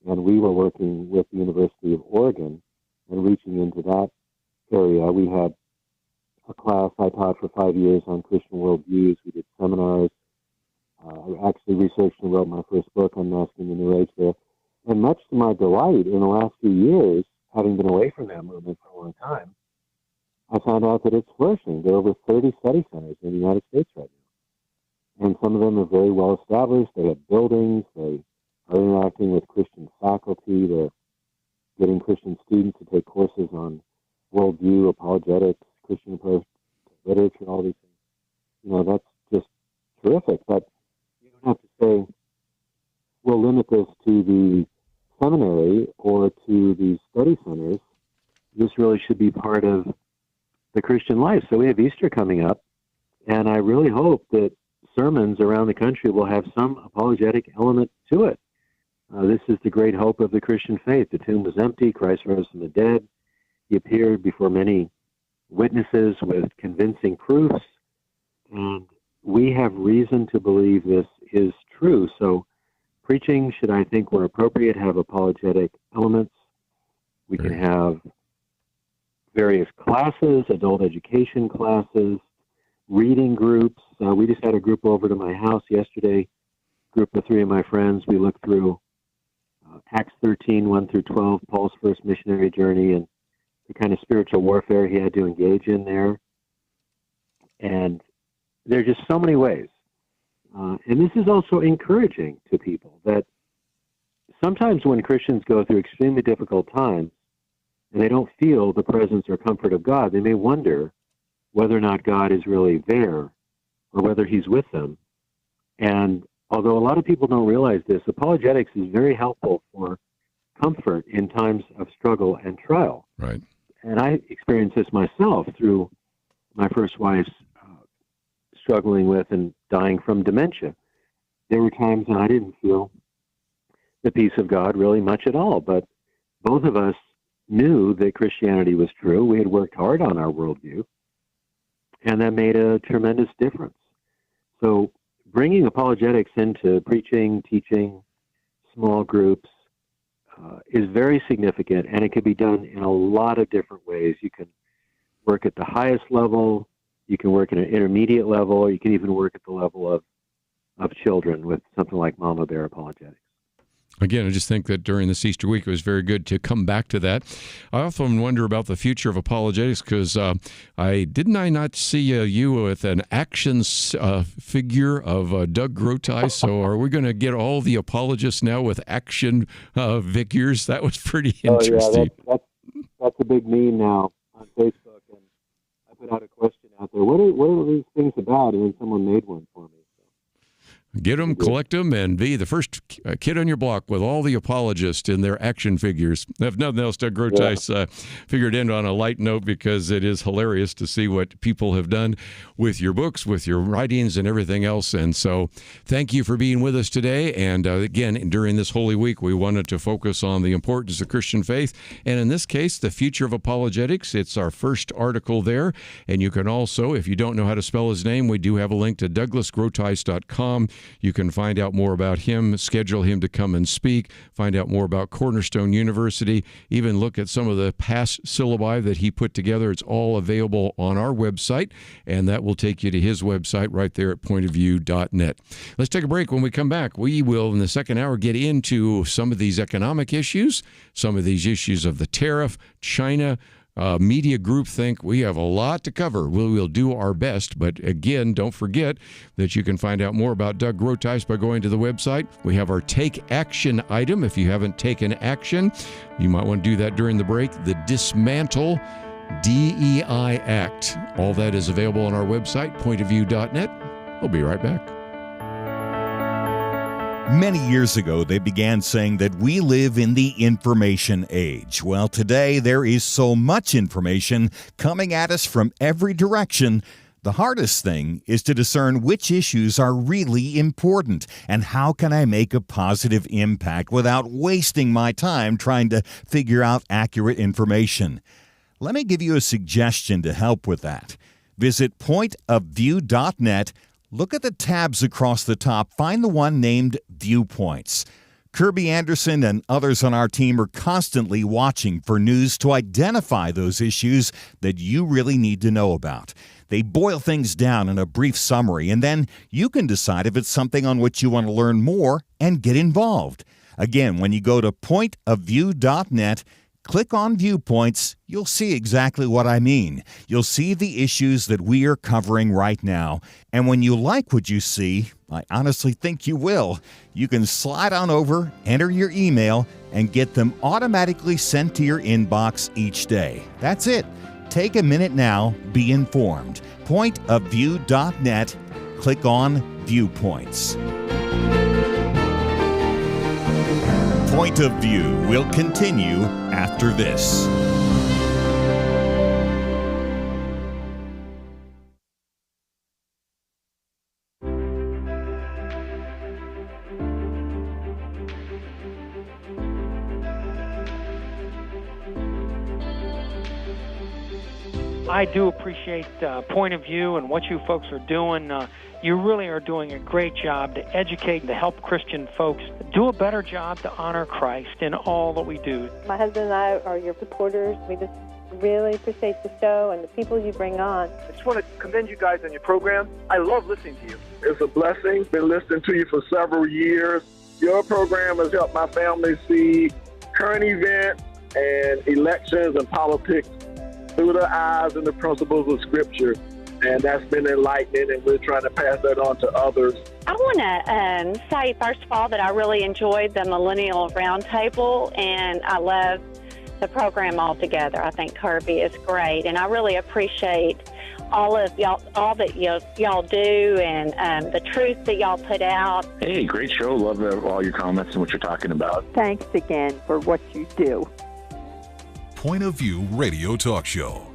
and we were working with the University of Oregon and reaching into that area. We had a class I taught for 5 years on Christian worldviews. We did seminars. I actually researched and wrote my first book on Masking the New Age there. And much to my delight, in the last few years, having been away from that movement for a long time, I found out that it's flourishing. There are over 30 study centers in the United States right now. And some of them are very well established. They have buildings. They are interacting with Christian faculty. They're getting Christian students to take courses on worldview, apologetics, Christian approach to literature, all these things. That's just terrific. But you don't have to say, we'll limit this to the seminary or to the study centers. This really should be part of the Christian life. So we have Easter coming up, and I really hope that sermons around the country will have some apologetic element to it. This is the great hope of the Christian faith. The tomb was empty. Christ rose from the dead. He appeared before many witnesses with convincing proofs, and we have reason to believe this is true. So preaching should, I think, where appropriate, have apologetic elements. We can have various classes, adult education classes, reading groups. We just had a group over to my house yesterday, group of 3 of my friends. We looked through Acts 13, 1 through 12, Paul's first missionary journey, and the kind of spiritual warfare he had to engage in there. And there are just so many ways. And this is also encouraging to people that sometimes when Christians go through extremely difficult times and they don't feel the presence or comfort of God, they may wonder whether or not God is really there or whether he's with them. And although a lot of people don't realize this, apologetics is very helpful for comfort in times of struggle and trial. Right. And I experienced this myself through my first wife's struggling with and dying from dementia. There were times when I didn't feel the peace of God really much at all, but both of us knew that Christianity was true. We had worked hard on our worldview, and that made a tremendous difference. So bringing apologetics into preaching, teaching, small groups is very significant, and it can be done in a lot of different ways. You can work at the highest level, you can work at an intermediate level, or you can even work at the level of children with something like Mama Bear Apologetics. Again, I just think that during this Easter week, it was very good to come back to that. I often wonder about the future of apologetics because I not see you with an action figure of Doug Groothuis. So are we going to get all the apologists now with action figures? That was pretty interesting. Oh, yeah, that's a big meme now on Facebook. And I put out a question out there. What are these things about? And then someone made one for me. Get them, collect them, and be the first kid on your block with all the apologists in their action figures. If nothing else, Doug Groothuis figured in on a light note because it is hilarious to see what people have done with your books, with your writings, and everything else. And so thank you for being with us today. And again, during this Holy Week, we wanted to focus on the importance of Christian faith. And in this case, the Future of Apologetics. It's our first article there. And you can also, if you don't know how to spell his name, we do have a link to douglasgroothuis.com. You can find out more about him, schedule him to come and speak, find out more about Cornerstone University, even look at some of the past syllabi that he put together. It's all available on our website, and that will take you to his website right there at pointofview.net. Let's take a break. When we come back, we will, in the second hour, get into some of these economic issues, some of these issues of the tariff, China, media groupthink. We have a lot to cover. We'll do our best. But again, don't forget that you can find out more about Doug Groothuis by going to the website. We have our Take Action item. If you haven't taken action, you might want to do that during the break. The Dismantle DEI Act. All that is available on our website, pointofview.net. We'll be right back. Many years ago, they began saying that we live in the information age. Well, today there is so much information coming at us from every direction. The hardest thing is to discern which issues are really important and how can I make a positive impact without wasting my time trying to figure out accurate information. Let me give you a suggestion to help with that. Visit pointofview.net. Look at the tabs across the top. Find the one named Viewpoints. Kerby Anderson and others on our team are constantly watching for news to identify those issues that you really need to know about. They boil things down in a brief summary, and then you can decide if it's something on which you want to learn more and get involved. Again, when you go to pointofview.net, click on Viewpoints, you'll see exactly what I mean. You'll see the issues that we are covering right now. And when you like what you see, I honestly think you will, you can slide on over, enter your email, and get them automatically sent to your inbox each day. That's it. Take a minute now, be informed. Pointofview.net, click on Viewpoints. Point of View will continue after this. I do appreciate Point of View and what you folks are doing. You really are doing a great job to educate and to help Christian folks do a better job to honor Christ in all that we do. My husband and I are your supporters. We just really appreciate the show and the people you bring on. I just want to commend you guys on your program. I love listening to you. It's a blessing. Been listening to you for several years. Your program has helped my family see current events and elections and politics through the eyes and the principles of Scripture. And that's been enlightening, and we're trying to pass that on to others. I want to say, first of all, that I really enjoyed the Millennial Roundtable, and I love the program altogether. I think Kerby is great, and I really appreciate all of y'all, all that y'all do, and the truth that y'all put out. Hey, great show. Love all your comments and what you're talking about. Thanks again for what you do. Point of View Radio Talk Show.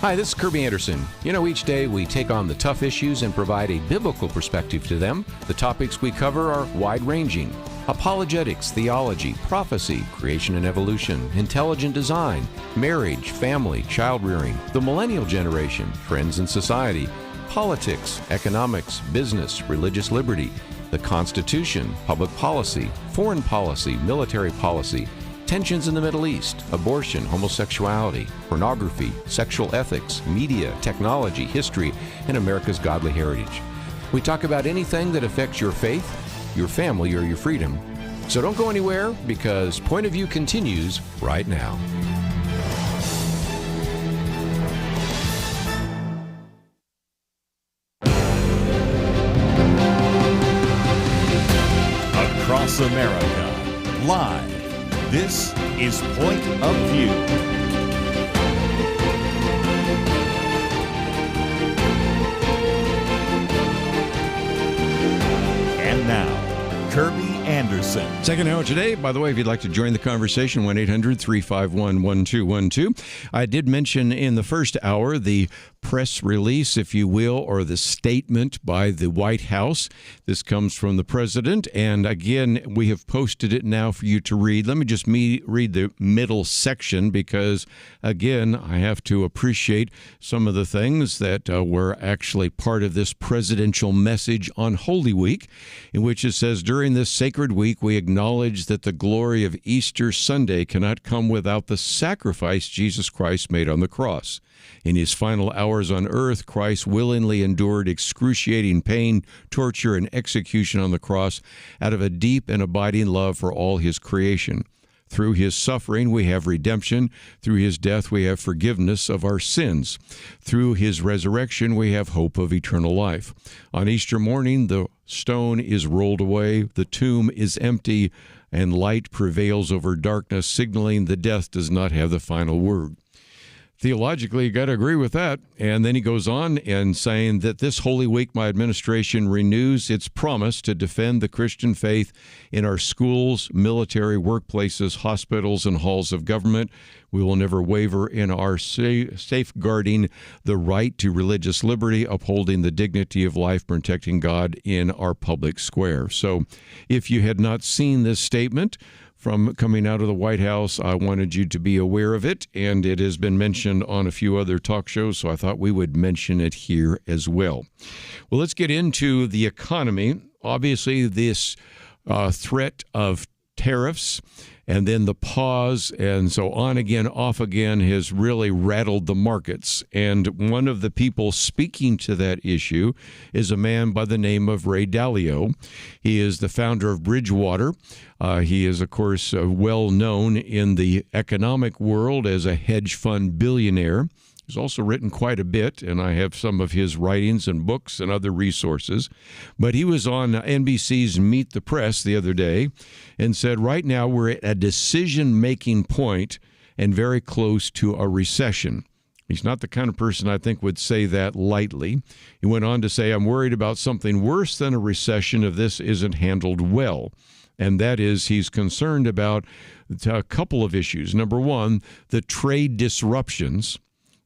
Hi, this is Kerby Anderson. You know, each day we take on the tough issues and provide a biblical perspective to them. The topics we cover are wide-ranging. Apologetics, theology, prophecy, creation and evolution, intelligent design, marriage, family, child-rearing, the millennial generation, trends in society, politics, economics, business, religious liberty, the Constitution, public policy, foreign policy, military policy, tensions in the Middle East, abortion, homosexuality, pornography, sexual ethics, media, technology, history, and America's godly heritage. We talk about anything that affects your faith, your family, or your freedom. So don't go anywhere, because Point of View continues right now. Across America, live. This is Point of View. And now, Kerby Anderson. Second hour today. By the way, if you'd like to join the conversation, 1-800-351-1212. I did mention in the first hour the press release, if you will, or the statement by the White House. This comes from the president, and again, we have posted it now for you to read. Let me just read the middle section, because, again, I have to appreciate some of the things that were actually part of this presidential message on Holy Week, in which it says, during this sacred week, we acknowledge that the glory of Easter Sunday cannot come without the sacrifice Jesus Christ made on the cross. In his final hours on earth, Christ willingly endured excruciating pain, torture, and execution on the cross out of a deep and abiding love for all his creation. Through his suffering, we have redemption. Through his death, we have forgiveness of our sins. Through his resurrection, we have hope of eternal life. On Easter morning, the stone is rolled away, the tomb is empty, and light prevails over darkness, signaling that death does not have the final word. Theologically, you got to agree with that. And then he goes on and saying that this Holy Week, my administration renews its promise to defend the Christian faith in our schools, military, workplaces, hospitals, and halls of government. We will never waver in our safeguarding the right to religious liberty, upholding the dignity of life, protecting God in our public square. So if you had not seen this statement from coming out of the White House, I wanted you to be aware of it, and it has been mentioned on a few other talk shows, so I thought we would mention it here as well. Well, let's get into the economy. Obviously, this threat of tariffs and then the pause and so on again, off again has really rattled the markets. And one of the people speaking to that issue is a man by the name of Ray Dalio. He is the founder of Bridgewater. He is, of course, well known in the economic world as a hedge fund billionaire. He's also written quite a bit, and I have some of his writings and books and other resources. But he was on NBC's Meet the Press the other day and said, right now we're at a decision-making point and very close to a recession. He's not the kind of person I think would say that lightly. He went on to say, I'm worried about something worse than a recession if this isn't handled well. And that is, he's concerned about a couple of issues. Number one, the trade disruptions.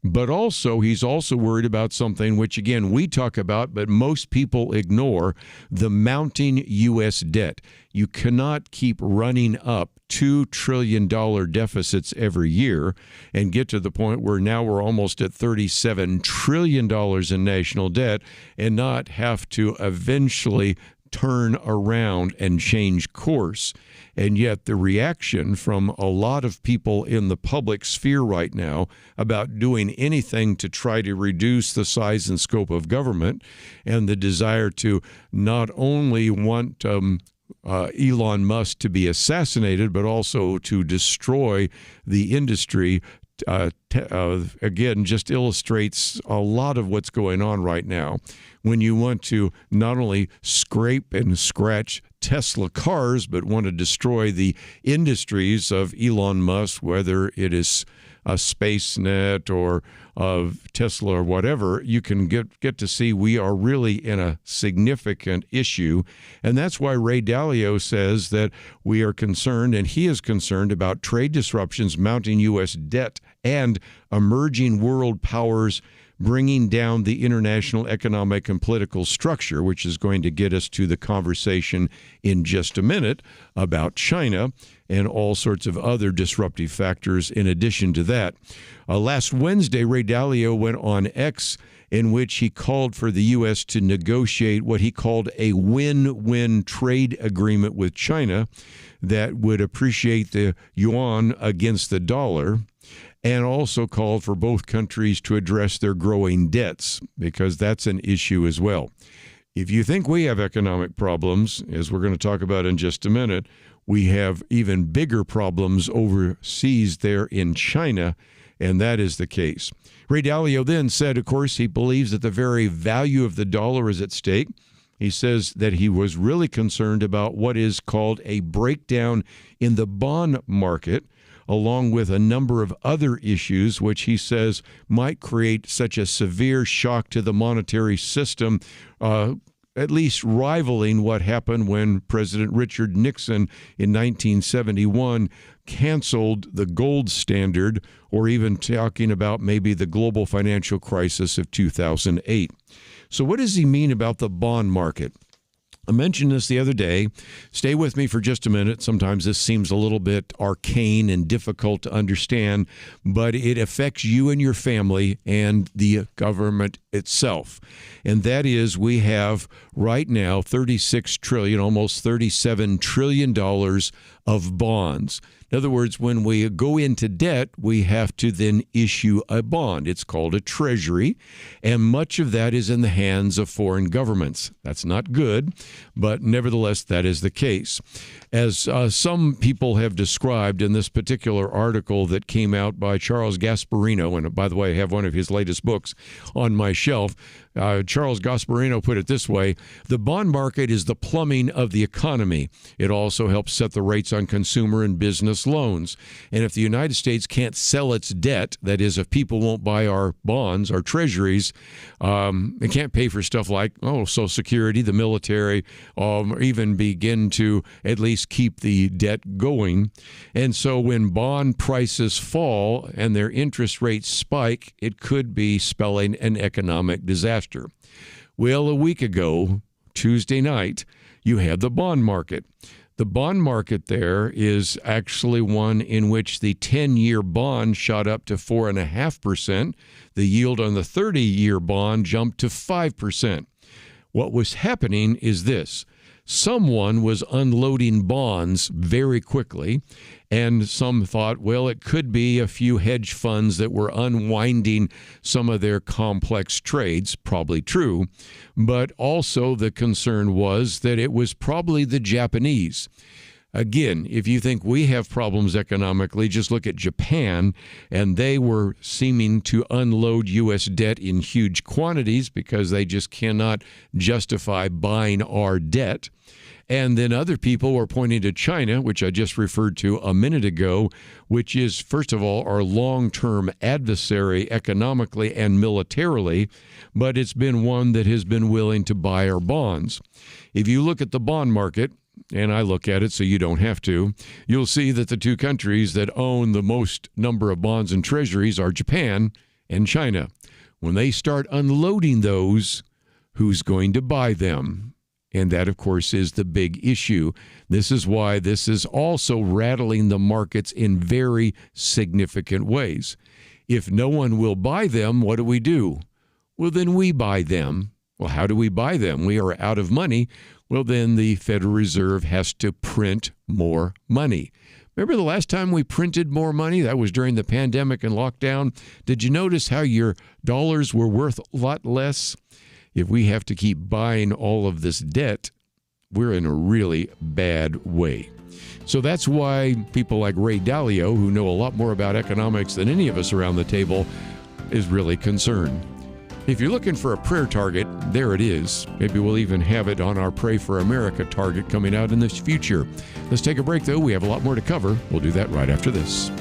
But also, he's also worried about something which, again, we talk about, but most people ignore, the mounting U.S. debt. You cannot keep running up $2 trillion deficits every year and get to the point where now we're almost at $37 trillion in national debt and not have to eventually turn around and change course. And yet the reaction from a lot of people in the public sphere right now about doing anything to try to reduce the size and scope of government, and the desire to not only want Elon Musk to be assassinated, but also to destroy the industry, again, just illustrates a lot of what's going on right now. When you want to not only scrape and scratch Tesla cars, but want to destroy the industries of Elon Musk, whether it is a SpaceNet or of Tesla or whatever, you can get to see we are really in a significant issue. And that's why Ray Dalio says that we are concerned, and he is concerned about trade disruptions, mounting U.S. debt, and emerging world powers bringing down the international economic and political structure, which is going to get us to the conversation in just a minute about China and all sorts of other disruptive factors in addition to that. Last Wednesday, Ray Dalio went on X, in which he called for the U.S. to negotiate what he called a win-win trade agreement with China that would appreciate the yuan against the dollar, and also called for both countries to address their growing debts, because that's an issue as well. If you think we have economic problems, as we're going to talk about in just a minute, we have even bigger problems overseas there in China, and that is the case. Ray Dalio then said, of course, he believes that the very value of the dollar is at stake. He says that he was really concerned about what is called a breakdown in the bond market, along with a number of other issues, which he says might create such a severe shock to the monetary system, at least rivaling what happened when President Richard Nixon in 1971 canceled the gold standard, or even talking about maybe the global financial crisis of 2008. So what does he mean about the bond market? I mentioned this the other day. Stay with me for just a minute. Sometimes this seems a little bit arcane and difficult to understand, but it affects you and your family and the government itself. And that is, we have right now $36 trillion, almost $37 trillion of bonds. In other words, when we go into debt, we have to then issue a bond. It's called a treasury, and much of that is in the hands of foreign governments. That's not good, but nevertheless, that is the case. As some people have described in this particular article that came out by Charles Gasparino, and by the way, I have one of his latest books on my shelf, Charles Gasparino put it this way: the bond market is the plumbing of the economy. It also helps set the rates on consumer and business loans. And if the United States can't sell its debt, that is, if people won't buy our bonds, our treasuries, they can't pay for stuff like, Social Security, the military, or even begin to at least keep the debt going. And so when bond prices fall and their interest rates spike, it could be spelling an economic disaster. Well, a week ago, Tuesday night, you had the bond market. The bond market there is actually one in which the 10-year bond shot up to 4.5%. The yield on the 30-year bond jumped to 5%. What was happening is this: someone was unloading bonds very quickly, and some thought, well, it could be a few hedge funds that were unwinding some of their complex trades. Probably true. But also the concern was that it was probably the Japanese. Again, if you think we have problems economically, just look at Japan, and they were seeming to unload U.S. debt in huge quantities because they just cannot justify buying our debt. And then other people were pointing to China, which I just referred to a minute ago, which is, first of all, our long-term adversary economically and militarily, but it's been one that has been willing to buy our bonds. If you look at the bond market, and I look at it so you don't have to, you'll see that the two countries that own the most number of bonds and treasuries are Japan and China. When they start unloading those, who's going to buy them? And that, of course, is the big issue. This is why this is also rattling the markets in very significant ways. If no one will buy them, what do? Well, then we buy them. Well, how do we buy them? We are out of money. Well, then the Federal Reserve has to print more money. Remember the last time we printed more money? That was during the pandemic and lockdown. Did you notice how your dollars were worth a lot less? If we have to keep buying all of this debt, we're in a really bad way. So that's why people like Ray Dalio, who know a lot more about economics than any of us around the table, is really concerned. If you're looking for a prayer target, there it is. Maybe we'll even have it on our Pray for America target coming out in the future. Let's take a break, though. We have a lot more to cover. We'll do that right after this.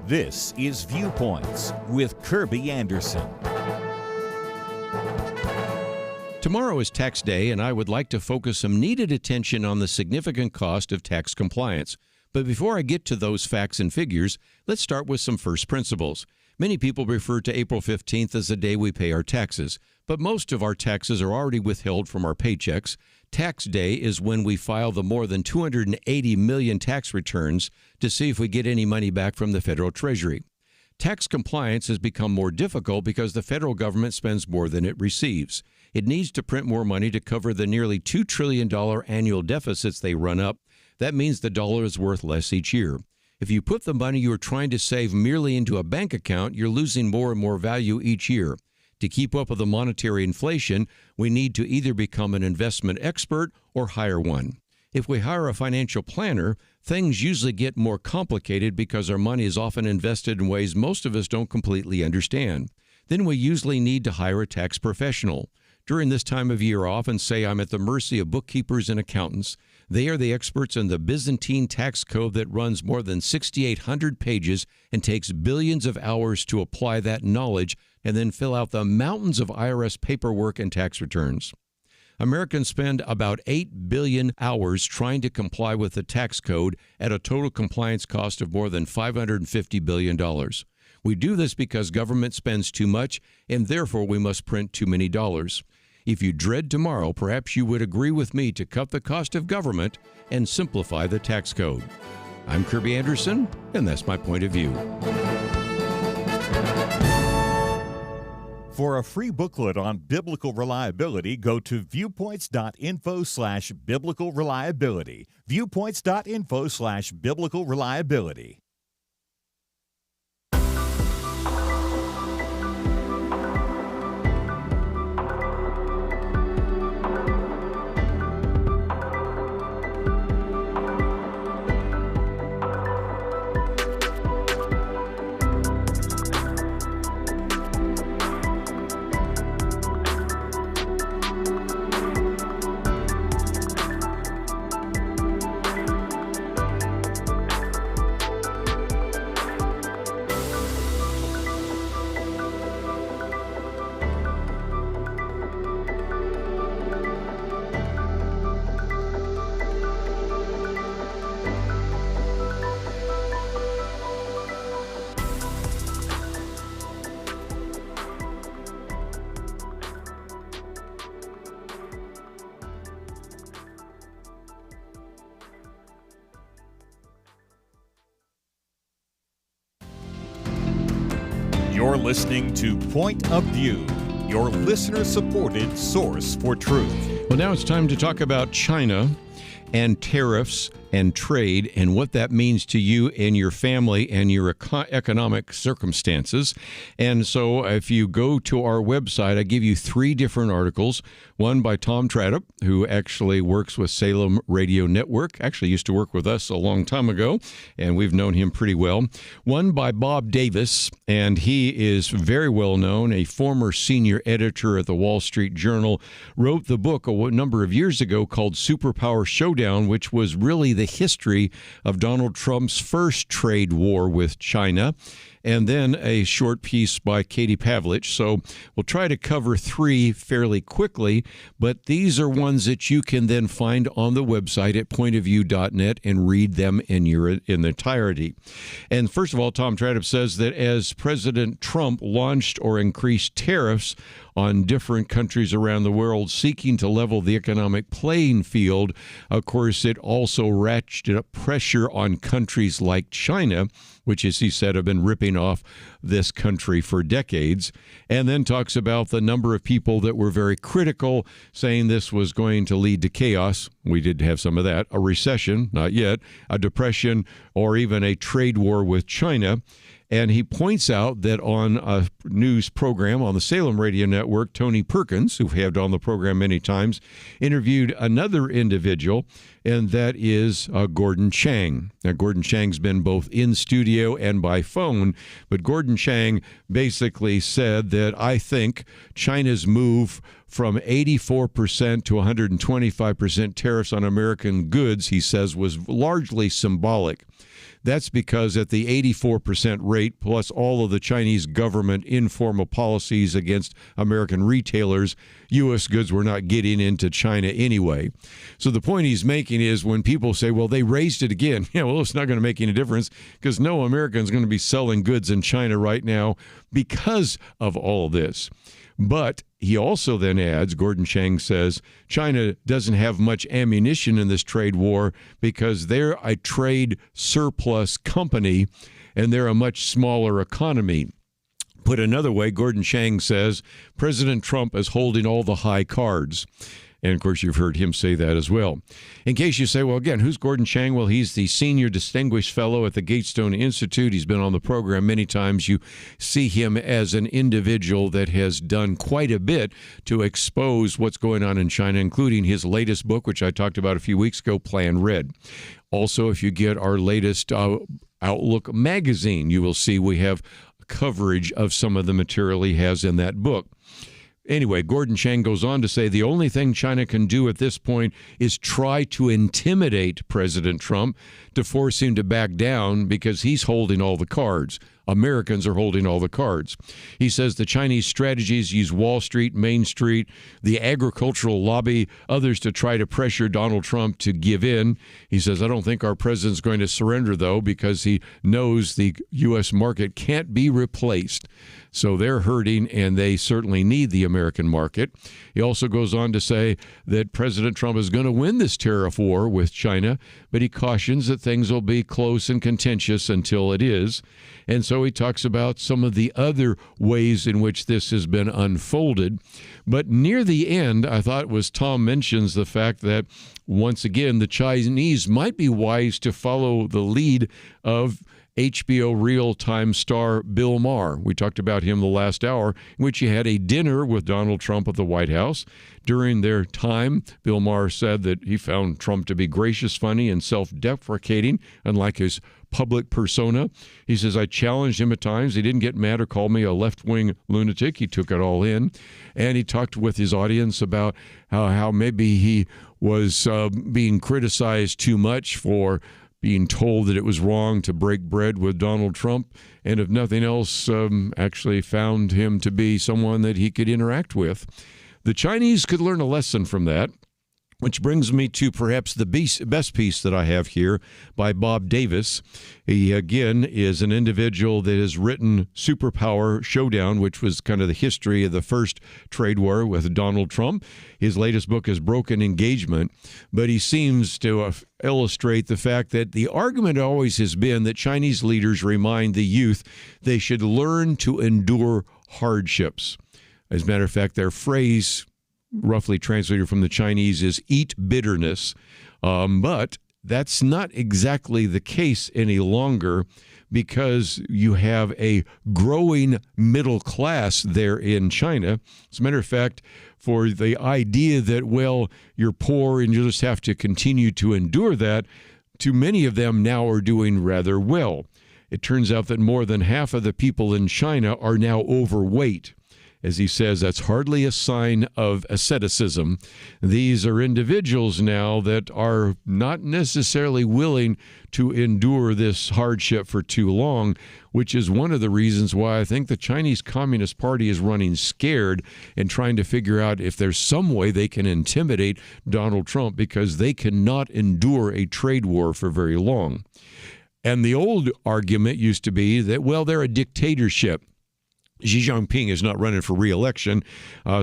This is Viewpoints with Kerby Anderson. Tomorrow is tax day, and I would like to focus some needed attention on the significant cost of tax compliance. But before I get to those facts and figures, let's start with some first principles. Many people refer to April 15th as the day we pay our taxes, but most of our taxes are already withheld from our paychecks. Tax day is when we file the more than 280 million tax returns to see if we get any money back from the federal treasury. Tax compliance has become more difficult because the federal government spends more than it receives. It needs to print more money to cover the nearly $2 trillion annual deficits they run up. That means the dollar is worth less each year. If you put the money you are trying to save merely into a bank account, you're losing more and more value each year. To keep up with the monetary inflation, we need to either become an investment expert or hire one. If we hire a financial planner, things usually get more complicated because our money is often invested in ways most of us don't completely understand. Then we usually need to hire a tax professional. During this time of year, I often say I'm at the mercy of bookkeepers and accountants. They are the experts in the Byzantine tax code that runs more than 6,800 pages and takes billions of hours to apply that knowledge and then fill out the mountains of IRS paperwork and tax returns. Americans spend about 8 billion hours trying to comply with the tax code at a total compliance cost of more than $550 billion. We do this because government spends too much, and therefore we must print too many dollars. If you dread tomorrow, perhaps you would agree with me to cut the cost of government and simplify the tax code. I'm Kerby Anderson, and that's my point of view. For a free booklet on biblical reliability, go to viewpoints.info/biblical reliability. Viewpoints.info/biblical reliability. You're listening to Point of View, your listener-supported source for truth. Well, now it's time to talk about China and tariffs and trade and what that means to you and your family and your economic circumstances. And so if you go to our website, I give you 3 different articles. One by Tom Tradup, who actually works with Salem Radio Network, actually used to work with us a long time ago, and we've known him pretty well. One by Bob Davis, and he is very well known, a former senior editor at the Wall Street Journal, wrote the book a number of years ago called Superpower Showdown, which was really the history of Donald Trump's first trade war with China, and then a short piece by Katie Pavlich. So we'll try to cover 3 fairly quickly, but these are ones that you can then find on the website at pointofview.net and read them in entirety. And first of all, Tom Tradup says that as President Trump launched or increased tariffs on different countries around the world seeking to level the economic playing field, of course, it also ratcheted up pressure on countries like China, which, as he said, have been ripping off this country for decades, and then talks about the number of people that were very critical, saying this was going to lead to chaos. We did have some of that, a recession, not yet, a depression, or even a trade war with China. And he points out that on a news program on the Salem Radio Network, Tony Perkins, who we've had on the program many times, interviewed another individual, and that is Gordon Chang. Now, Gordon Chang's been both in studio and by phone, but Gordon Chang basically said that I think China's move from 84% to 125% tariffs on American goods, he says, was largely symbolic. That's because at the 84% rate, plus all of the Chinese government informal policies against American retailers, U.S. goods were not getting into China anyway. So the point he's making is when people say, well, they raised it again, well, it's not going to make any difference because no American is going to be selling goods in China right now because of all this. But he also then adds, Gordon Chang says, China doesn't have much ammunition in this trade war because they're a trade surplus company and they're a much smaller economy. Put another way, Gordon Chang says, President Trump is holding all the high cards. And, of course, you've heard him say that as well. In case you say, well, again, who's Gordon Chang? Well, he's the Senior Distinguished Fellow at the Gatestone Institute. He's been on the program many times. You see him as an individual that has done quite a bit to expose what's going on in China, including his latest book, which I talked about a few weeks ago, Plan Red. Also, if you get our latest Outlook magazine, you will see we have coverage of some of the material he has in that book. Anyway, Gordon Chang goes on to say the only thing China can do at this point is try to intimidate President Trump to force him to back down because he's holding all the cards. Americans are holding all the cards. He says the Chinese strategies use Wall Street, Main Street, the agricultural lobby, others to try to pressure Donald Trump to give in. He says, I don't think our president's going to surrender, though, because he knows the U.S. market can't be replaced. So they're hurting, and they certainly need the American market. He also goes on to say that President Trump is going to win this tariff war with China, but he cautions that things will be close and contentious until it is. And so he talks about some of the other ways in which this has been unfolded. But near the end, I thought was Tom mentions the fact that, once again, the Chinese might be wise to follow the lead of HBO real-time star Bill Maher. We talked about him the last hour, in which he had a dinner with Donald Trump at the White House. During their time, Bill Maher said that he found Trump to be gracious, funny, and self-deprecating, unlike his public persona. He says, I challenged him at times. He didn't get mad or call me a left-wing lunatic. He took it all in. And he talked with his audience about how maybe he was being criticized too much for being told that it was wrong to break bread with Donald Trump, and if nothing else, actually found him to be someone that he could interact with. The Chinese could learn a lesson from that, which brings me to perhaps the best piece that I have here by Bob Davis. He, again, is an individual that has written Superpower Showdown, which was kind of the history of the first trade war with Donald Trump. His latest book is Broken Engagement, but he seems to illustrate the fact that the argument always has been that Chinese leaders remind the youth they should learn to endure hardships. As a matter of fact, their phrase, roughly translated from the Chinese, is eat bitterness. But that's not exactly the case any longer because you have a growing middle class there in China. As a matter of fact, for the idea that, well, you're poor and you just have to continue to endure that, too many of them now are doing rather well. It turns out that more than half of the people in China are now overweight. As he says, that's hardly a sign of asceticism. These are individuals now that are not necessarily willing to endure this hardship for too long, which is one of the reasons why I think the Chinese Communist Party is running scared and trying to figure out if there's some way they can intimidate Donald Trump, because they cannot endure a trade war for very long. And the old argument used to be that, well, they're a dictatorship. Xi Jinping is not running for re-election,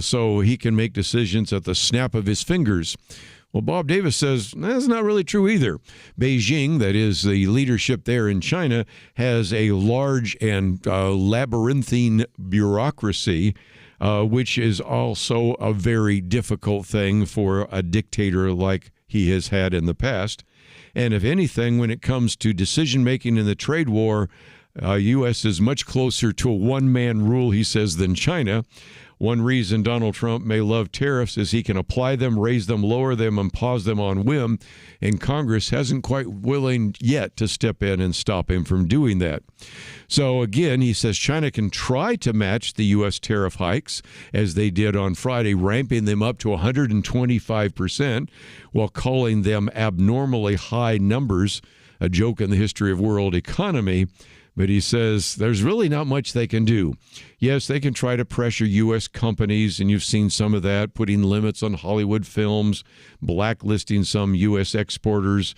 so he can make decisions at the snap of his fingers. Well, Bob Davis says that's not really true either. Beijing, that is the leadership there in China, has a large and labyrinthine bureaucracy, which is also a very difficult thing for a dictator like he has had in the past. And if anything, when it comes to decision-making in the trade war, U.S. is much closer to a one-man rule, he says, than China. One reason Donald Trump may love tariffs is he can apply them, raise them, lower them, and pause them on whim, and Congress hasn't quite willing yet to step in and stop him from doing that. So again, he says China can try to match the U.S. tariff hikes, as they did on Friday, ramping them up to 125%, while calling them abnormally high numbers. a joke in the history of world economy. But he says there's really not much they can do. Yes, they can try to pressure U.S. companies, and you've seen some of that, putting limits on Hollywood films, blacklisting some U.S. exporters.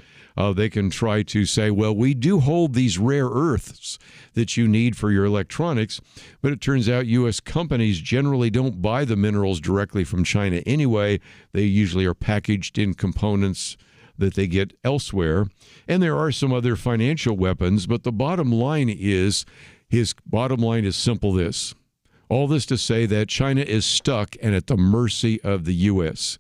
They can try to say, well, we do hold these rare earths that you need for your electronics, but it turns out U.S. companies generally don't buy the minerals directly from China anyway. They usually are packaged in components that they get elsewhere. And there are some other financial weapons, but the bottom line is, his bottom line is simple this. All this to say that China is stuck and at the mercy of the U.S.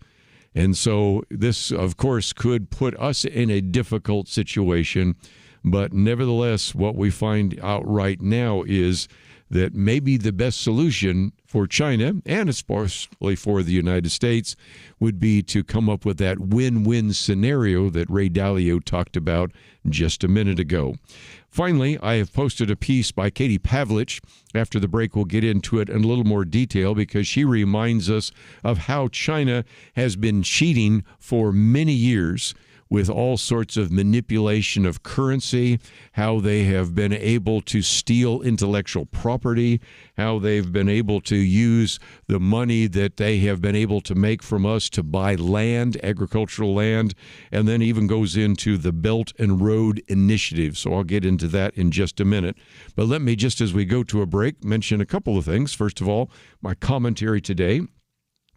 And so this, of course, could put us in a difficult situation. But nevertheless, what we find out right now is that maybe the best solution for China, and especially for the United States, would be to come up with that win-win scenario that Ray Dalio talked about just a minute ago. Finally, I have posted a piece by Katie Pavlich. After the break, we'll get into it in a little more detail because she reminds us of how China has been cheating for many years with all sorts of manipulation of currency, how they have been able to steal intellectual property, how they've been able to use the money that they have been able to make from us to buy land, agricultural land, and then even goes into the Belt and Road Initiative. So I'll get into that in just a minute. But let me, just as we go to a break, mention a couple of things. First of all, my commentary today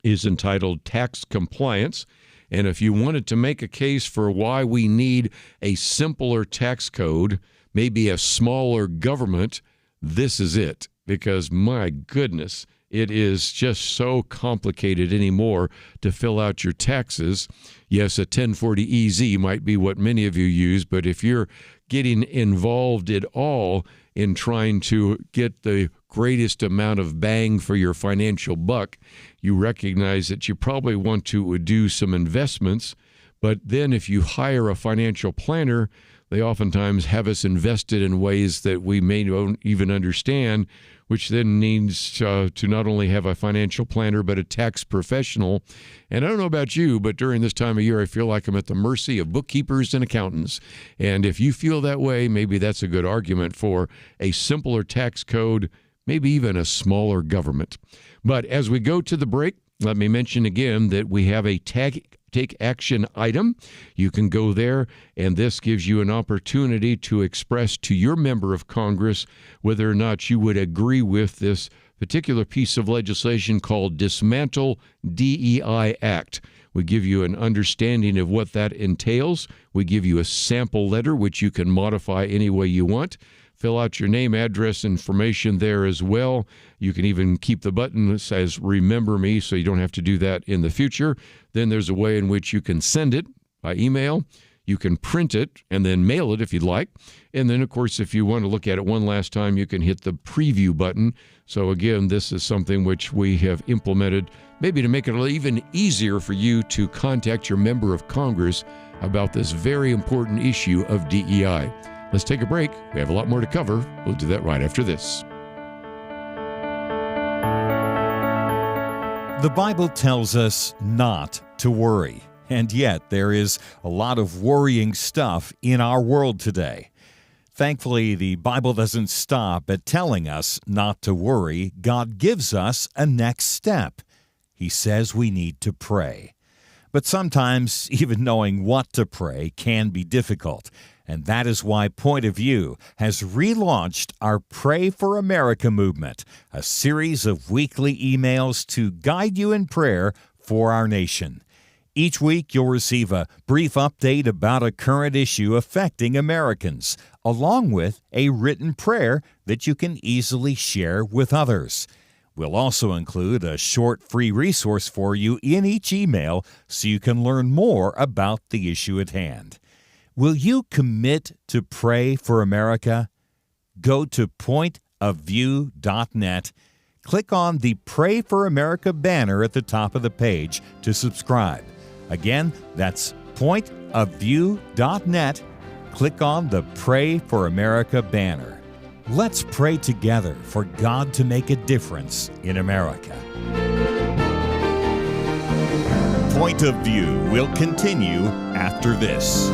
is entitled Tax Compliance. And if you wanted to make a case for why we need a simpler tax code, maybe a smaller government, this is it. Because, my goodness, it is just so complicated anymore to fill out your taxes. Yes, a 1040EZ might be what many of you use, but if you're getting involved at all in trying to get the greatest amount of bang for your financial buck, you recognize that you probably want to do some investments. But then if you hire a financial planner, they oftentimes have us invested in ways that we may not even understand, which then needs to not only have a financial planner, but a tax professional. And I don't know about you, but during this time of year, I feel like I'm at the mercy of bookkeepers and accountants. And if you feel that way, maybe that's a good argument for a simpler tax code, maybe even a smaller government. But as we go to the break, let me mention again that we have a Take Action item. You can go there, and this gives you an opportunity to express to your member of Congress whether or not you would agree with this particular piece of legislation called Dismantle DEI Act. We give you an understanding of what that entails. We give you a sample letter, which you can modify any way you want. Fill out your name, address, information there as well. You can even keep the button that says Remember Me, so you don't have to do that in the future. Then there's a way in which you can send it by email. You can print it and then mail it if you'd like. And then, of course, if you want to look at it one last time, you can hit the preview button. So again, this is something which we have implemented maybe to make it even easier for you to contact your member of Congress about this very important issue of DEI. Let's take a break. We have a lot more to cover. We'll do that right after this. The Bible tells us not to worry, and yet there is a lot of worrying stuff in our world today. Thankfully, the Bible doesn't stop at telling us not to worry. God gives us a next step. He says we need to pray. But sometimes even knowing what to pray can be difficult. And that is why Point of View has relaunched our Pray for America movement, a series of weekly emails to guide you in prayer for our nation. Each week, you'll receive a brief update about a current issue affecting Americans, along with a written prayer that you can easily share with others. We'll also include a short free resource for you in each email so you can learn more about the issue at hand. Will you commit to pray for America? Go to pointofview.net. Click on the Pray for America banner at the top of the page to subscribe. Again, that's pointofview.net. Click on the Pray for America banner. Let's pray together for God to make a difference in America. Point of View will continue after this.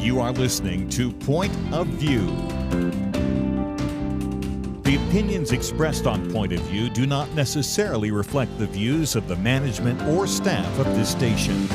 You are listening to Point of View. The opinions expressed on Point of View do not necessarily reflect the views of the management or staff of this station.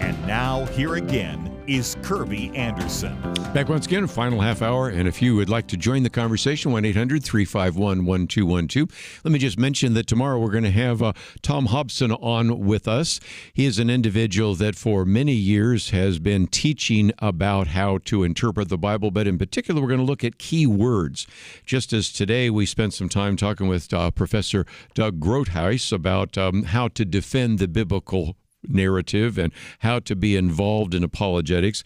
And now, here again is Kerby Anderson. Back once again, final half hour, and if you would like to join the conversation, 1-800-351-1212. Let me just mention that tomorrow we're going to have Tom Hobson on with us. He is an individual that for many years has been teaching about how to interpret the Bible, but in particular, we're going to look at key words. Just as today we spent some time talking with Professor Doug Groothuis about how to defend the biblical narrative and how to be involved in apologetics.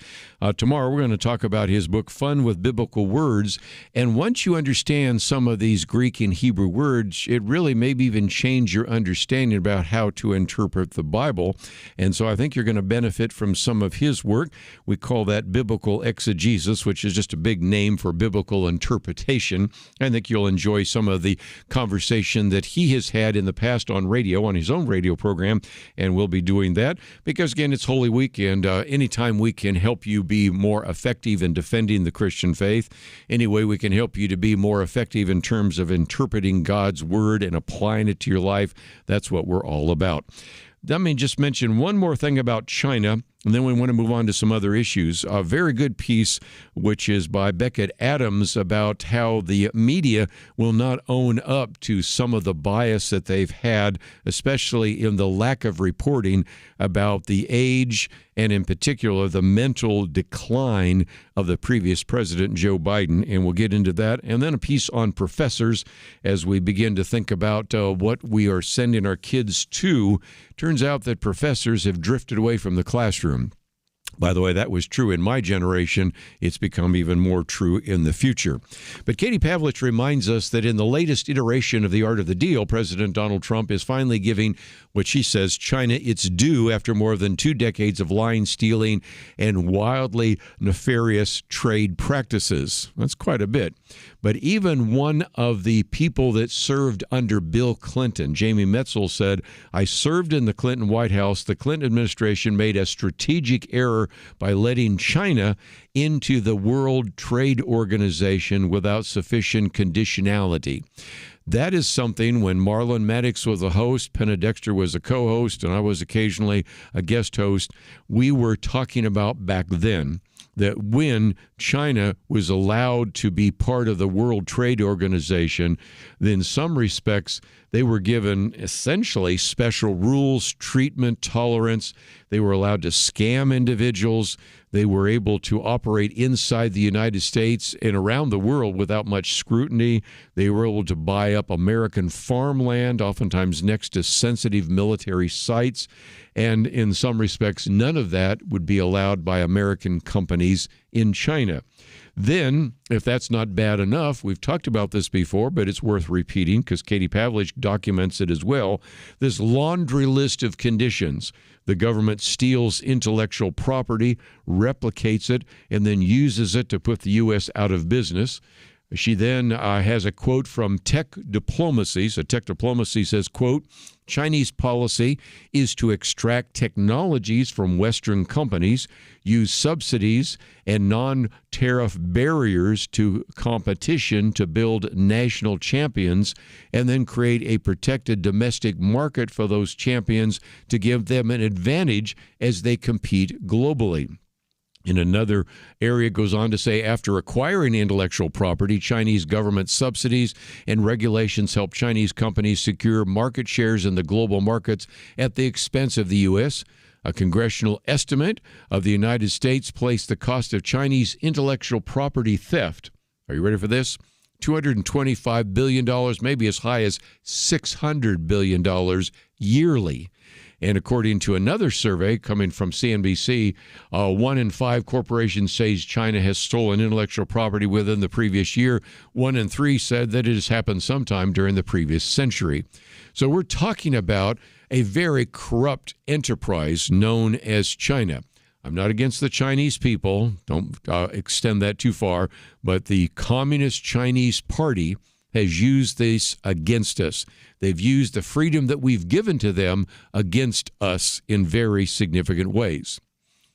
Tomorrow we're going to talk about his book, Fun with Biblical Words. And once you understand some of these Greek and Hebrew words, it really maybe even change your understanding about how to interpret the Bible. And so I think you're going to benefit from some of his work. We call that biblical exegesis, which is just a big name for biblical interpretation. I think you'll enjoy some of the conversation that he has had in the past on radio, on his own radio program, and we'll be doing that because, again, it's Holy Week, and anytime we can help you be more effective in defending the Christian faith, any way we can help you to be more effective in terms of interpreting God's Word and applying it to your life, that's what we're all about. Let me just mention one more thing about China, and then we want to move on to some other issues. A very good piece, which is by Beckett Adams, about how the media will not own up to some of the bias that they've had, especially in the lack of reporting about the age and, in particular, the mental decline of the previous president, Joe Biden. And we'll get into that. And then a piece on professors as we begin to think about what we are sending our kids to. Turns out that professors have drifted away from the classroom. By the way, that was true in my generation. It's become even more true in the future. But Katie Pavlich reminds us that in the latest iteration of the Art of the Deal, President Donald Trump is finally giving what she says China its due after more than 2 decades of lying, stealing, and wildly nefarious trade practices. That's quite a bit. But even one of the people that served under Bill Clinton, Jamie Metzel, said, I served in the Clinton White House. The Clinton administration made a strategic error by letting China into the World Trade Organization without sufficient conditionality. That is something when Marlon Maddox was a host, Penna Dexter was a co-host, and I was occasionally a guest host, we were talking about back then. That when China was allowed to be part of the World Trade Organization, then in some respects, they were given essentially special rules, treatment, tolerance. They were allowed to scam individuals. They were able to operate inside the United States and around the world without much scrutiny. They were able to buy up American farmland, oftentimes next to sensitive military sites. And in some respects, none of that would be allowed by American companies in China. Then, if that's not bad enough, we've talked about this before, but it's worth repeating because Katie Pavlich documents it as well, this laundry list of conditions. The government steals intellectual property, replicates it, and then uses it to put the U.S. out of business. She then has a quote from Tech Diplomacy. So Tech Diplomacy says, quote, Chinese policy is to extract technologies from Western companies, use subsidies and non-tariff barriers to competition to build national champions, and then create a protected domestic market for those champions to give them an advantage as they compete globally. In another area, goes on to say, after acquiring intellectual property, Chinese government subsidies and regulations help Chinese companies secure market shares in the global markets at the expense of the U.S. A congressional estimate of the United States placed the cost of Chinese intellectual property theft, are you ready for this? $225 billion, maybe as high as $600 billion yearly. And according to another survey coming from CNBC, 1 in 5 corporations says China has stolen intellectual property within the previous year. 1 in 3 said that it has happened sometime during the previous century. So we're talking about a very corrupt enterprise known as China. I'm not against the Chinese people. Don't extend that too far. But the Communist Chinese Party has used this against us. They've used the freedom that we've given to them against us in very significant ways.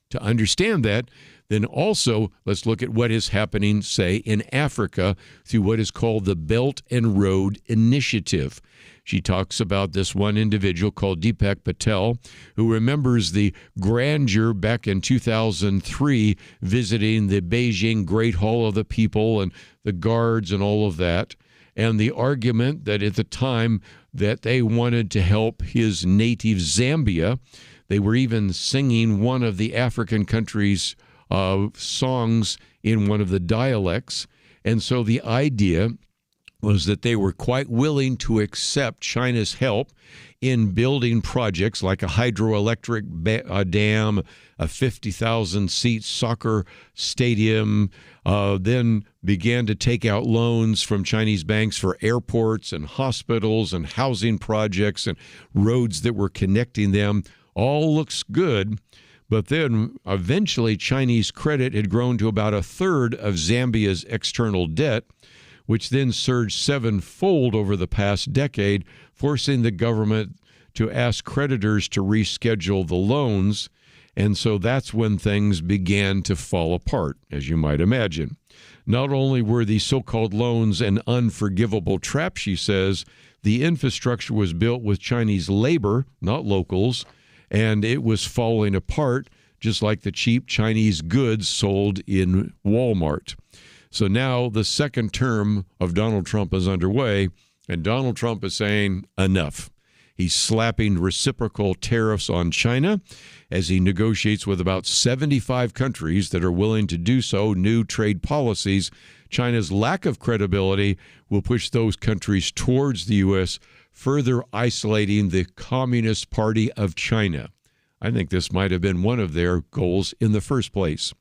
to understand that, then also let's look at what is happening, say, in Africa through what is called the Belt and Road Initiative. She talks about this one individual called Deepak Patel, who remembers the grandeur back in 2003, visiting the Beijing Great Hall of the People and the guards and all of that, and the argument that at the time that they wanted to help his native Zambia. They were even singing one of the African countries' songs in one of the dialects. And so the idea was that they were quite willing to accept China's help in building projects like a hydroelectric dam, a 50,000-seat soccer stadium, then began to take out loans from Chinese banks for airports and hospitals and housing projects and roads that were connecting them. All looks good. But then eventually Chinese credit had grown to about a third of Zambia's external debt, which then surged sevenfold over the past decade, forcing the government to ask creditors to reschedule the loans. And so that's when things began to fall apart, as you might imagine. Not only were these so-called loans an unforgivable trap, she says, the infrastructure was built with Chinese labor, not locals, and it was falling apart, just like the cheap Chinese goods sold in Walmart. So now the second term of Donald Trump is underway, and Donald Trump is saying enough. He's slapping reciprocal tariffs on China as he negotiates with about 75 countries that are willing to do so, new trade policies. China's lack of credibility will push those countries towards the U.S., further isolating the Communist Party of China. I think this might have been one of their goals in the first place.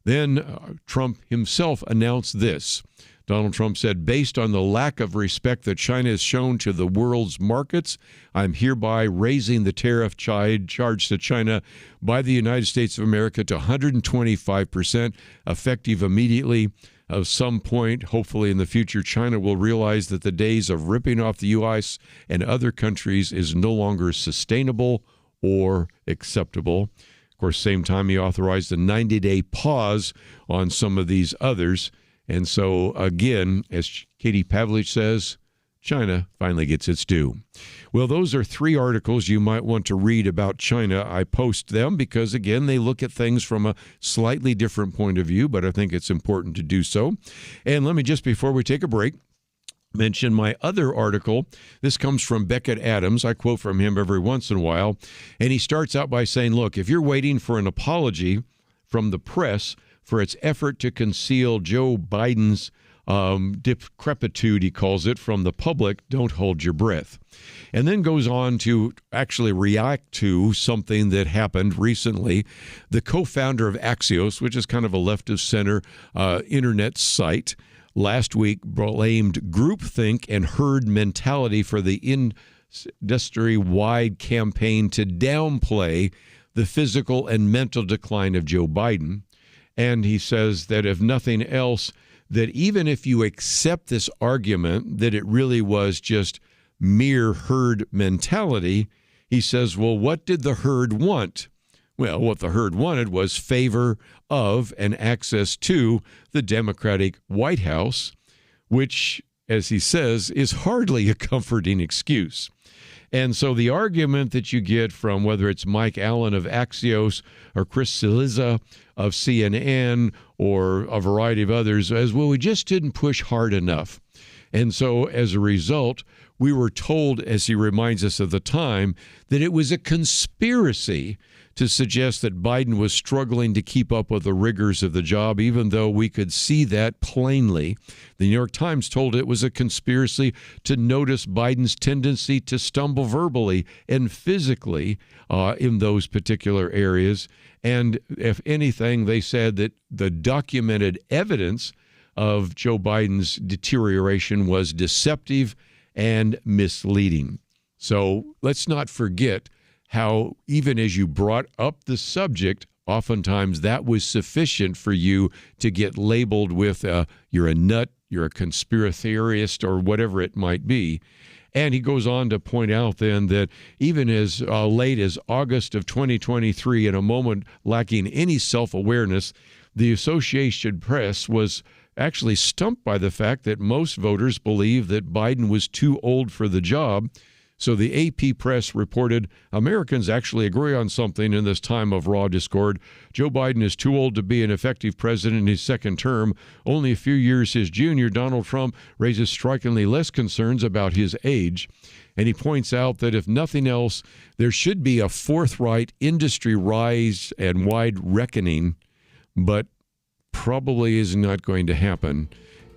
Then Trump himself announced this. Donald Trump said, based on the lack of respect that China has shown to the world's markets, I'm hereby raising the tariff charge to China by the United States of America to 125%, effective immediately. At some point, hopefully in the future, China will realize that the days of ripping off the U.S. and other countries is no longer sustainable or acceptable. Of course, same time, he authorized a 90-day pause on some of these others. And so, again, as Katie Pavlich says, China finally gets its due. Well, those are three articles you might want to read about China. I post them because, again, they look at things from a slightly different point of view, but I think it's important to do so. And let me just, before we take a break, mention my other article. This comes from Beckett Adams. I quote from him every once in a while. And he starts out by saying, look, if you're waiting for an apology from the press for its effort to conceal Joe Biden's decrepitude, he calls it, from the public, don't hold your breath. And then goes on to actually react to something that happened recently. The co-founder of Axios, which is kind of a left-of-center internet site, last week blamed groupthink and herd mentality for the industry-wide campaign to downplay the physical and mental decline of Joe Biden. And he says that if nothing else, that even if you accept this argument that it really was just mere herd mentality, he says, well, what did the herd want? Well, what the herd wanted was favor of and access to the Democratic White House, which, as he says, is hardly a comforting excuse. And so the argument that you get from whether it's Mike Allen of Axios or Chris Cillizza of CNN or a variety of others is, well, we just didn't push hard enough. And so as a result, we were told, as he reminds us of the time, that it was a conspiracy to suggest that Biden was struggling to keep up with the rigors of the job, even though we could see that plainly. The New York Times told it was a conspiracy to notice Biden's tendency to stumble verbally and physically in those particular areas. And if anything, they said that the documented evidence of Joe Biden's deterioration was deceptive and misleading. So let's not forget how even as you brought up the subject, oftentimes that was sufficient for you to get labeled with you're a nut, you're a conspiracy theorist, or whatever it might be. And he goes on to point out then that even as late as August of 2023, in a moment lacking any self-awareness, the Associated Press was actually stumped by the fact that most voters believe that Biden was too old for the job. So the AP Press reported Americans actually agree on something in this time of raw discord. Joe Biden is too old to be an effective president in his second term. Only a few years his junior, Donald Trump, raises strikingly less concerns about his age. And he points out that if nothing else, there should be a forthright industry rise and wide reckoning, but probably is not going to happen.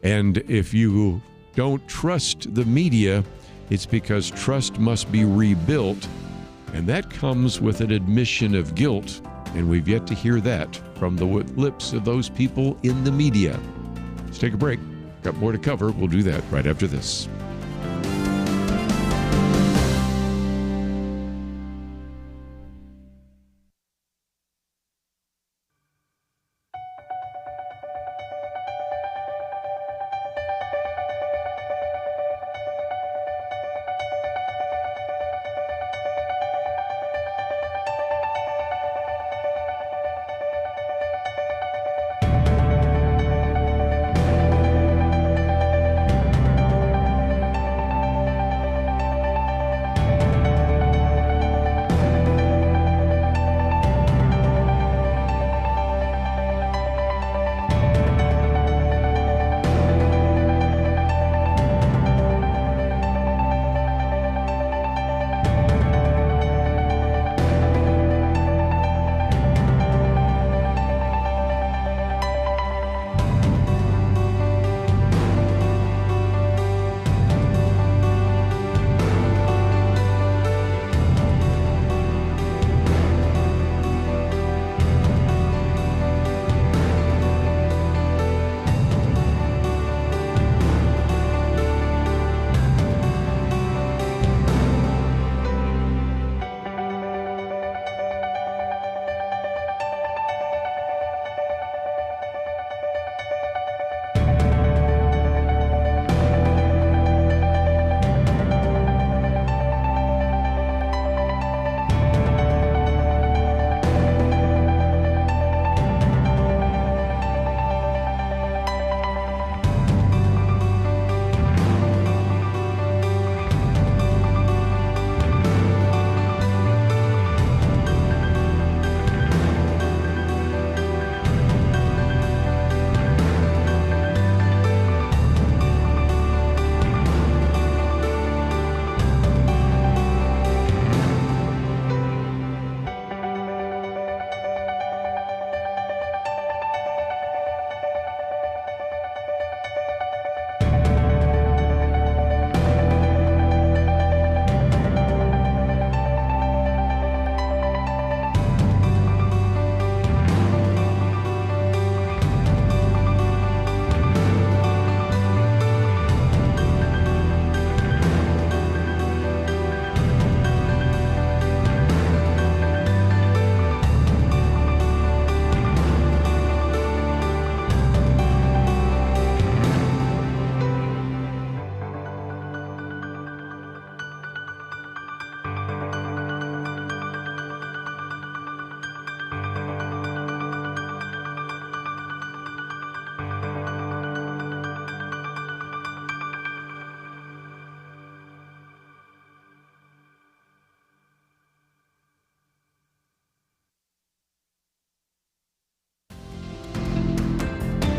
And if you don't trust the media, it's because trust must be rebuilt, and that comes with an admission of guilt, and we've yet to hear that from the lips of those people in the media. Let's take a break. Got more to cover. We'll do that right after this.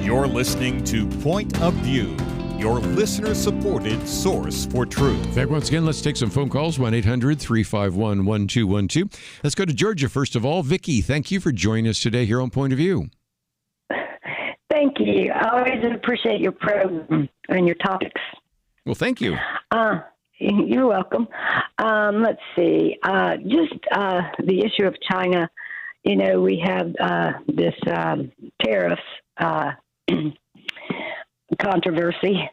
You're listening to Point of View, your listener-supported source for truth. Back once again, let's take some phone calls, 1-800-351-1212. Let's go to Georgia first of all. Vicki, thank you for joining us today here on Point of View. Thank you. I always appreciate your program and your topics. Well, thank you. You're welcome. Let's see. Just the issue of China. You know, we have this tariffs controversy,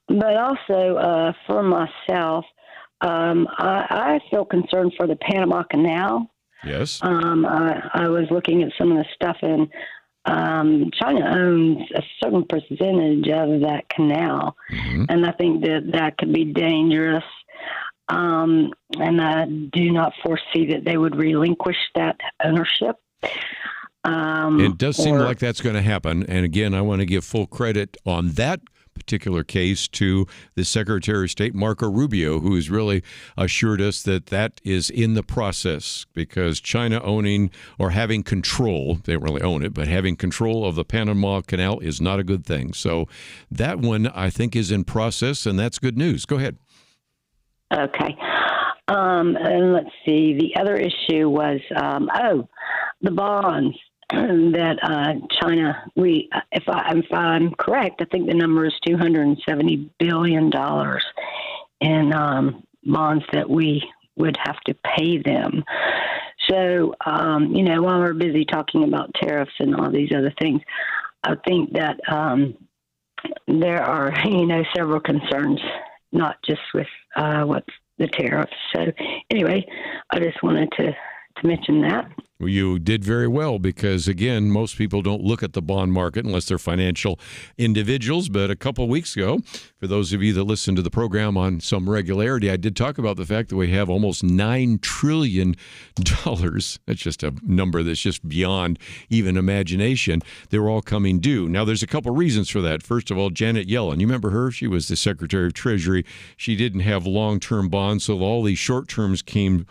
but also for myself, I feel concerned for the Panama Canal. Yes. I was looking at some of the stuff, and China owns a certain percentage of that canal, and I think that could be dangerous. and I do not foresee that they would relinquish that ownership. It does seem like that's going to happen. And again, I want to give full credit on that particular case to the Secretary of State, Marco Rubio, who has really assured us that that is in the process, because China owning or having control, they don't really own it, but having control of the Panama Canal is not a good thing. So that one, I think, is in process, and that's good news. Go ahead. Okay. And let's see. The other issue was, the bonds that China, if I'm correct, I think the number is $270 billion in bonds that we would have to pay them. So, while we're busy talking about tariffs and all these other things, I think that there are, several concerns, not just with what's the tariffs. So anyway, I just wanted to mention that. Well, you did very well, because, again, most people don't look at the bond market unless they're financial individuals. But a couple of weeks ago, for those of you that listen to the program on some regularity, I did talk about the fact that we have almost $9 trillion. That's just a number that's just beyond even imagination. They're all coming due. Now, there's a couple of reasons for that. First of all, Janet Yellen, you remember her? She was the Secretary of Treasury. She didn't have long-term bonds, so all these short-terms came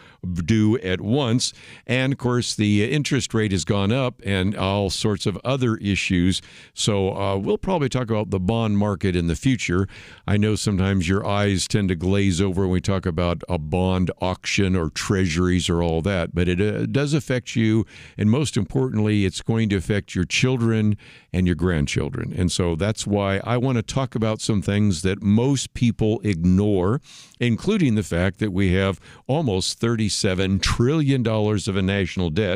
due at once. And, of course, the interest rate has gone up and all sorts of other issues. So we'll probably talk about the bond market in the future. I know sometimes your eyes tend to glaze over when we talk about a bond auction or treasuries or all that, but it does affect you. And most importantly, it's going to affect your children and your grandchildren. And so that's why I want to talk about some things that most people ignore, including the fact that we have almost $37 trillion of a national debt.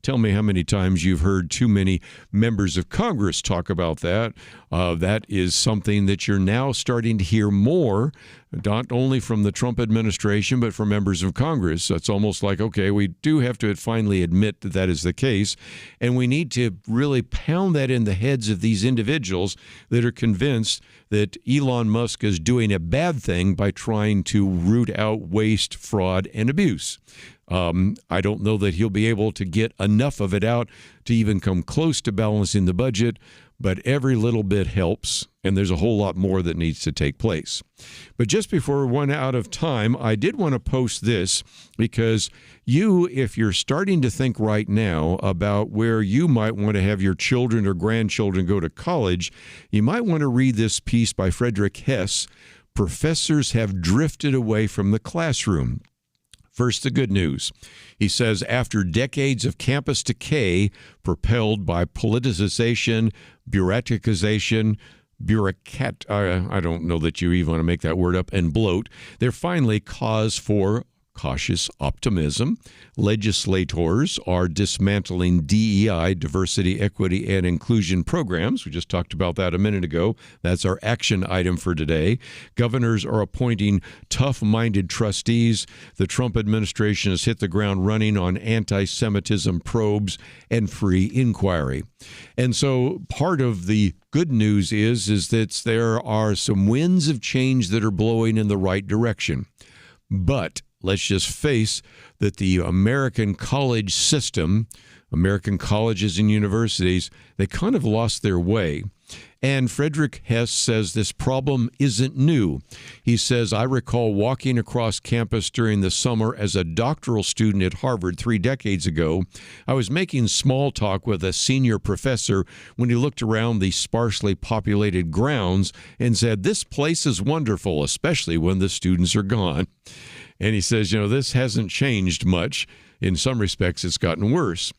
Tell me how many times you've heard too many members of Congress talk about that. That is something that you're now starting to hear more, not only from the Trump administration, but from members of Congress. So it's almost like, okay, we do have to finally admit that that is the case. And we need to really pound that in the heads of these individuals that are convinced that Elon Musk is doing a bad thing by trying to root out waste, fraud, and abuse. I don't know that he'll be able to get enough of it out to even come close to balancing the budget, but every little bit helps, and there's a whole lot more that needs to take place. But just before we run out of time, I did want to post this, because if you're starting to think right now about where you might want to have your children or grandchildren go to college, you might want to read this piece by Friedrich Hess, Professors Have Drifted Away from the Classroom. First, the good news. He says, after decades of campus decay propelled by politicization, bureaucratization, I don't know that you even want to make that word up, and bloat, there finally cause for cautious optimism. Legislators are dismantling DEI, diversity, equity, and inclusion programs. We just talked about that a minute ago. That's our action item for today. Governors are appointing tough-minded trustees. The Trump administration has hit the ground running on anti-Semitism probes and free inquiry. And so part of the good news is that there are some winds of change that are blowing in the right direction. But let's just face that the American college system, American colleges and universities, they kind of lost their way. And Friedrich Hess says this problem isn't new. He says, I recall walking across campus during the summer as a doctoral student at Harvard 3 decades ago. I was making small talk with a senior professor when he looked around the sparsely populated grounds and said, this place is wonderful, especially when the students are gone. And he says, this hasn't changed much. In some respects, it's gotten worse.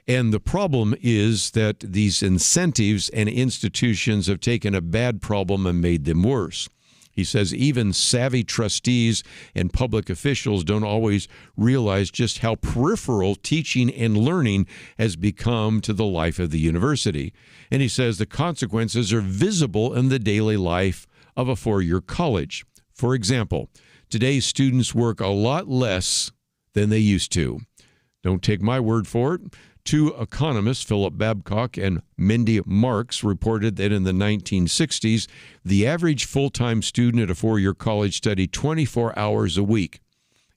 And the problem is that these incentives and institutions have taken a bad problem and made them worse. He says even savvy trustees and public officials don't always realize just how peripheral teaching and learning has become to the life of the university. And he says the consequences are visible in the daily life of a four-year college. For example, today's students work a lot less than they used to. Don't take my word for it. 2 economists, Philip Babcock and Mindy Marks, reported that in the 1960s, the average full-time student at a four-year college studied 24 hours a week.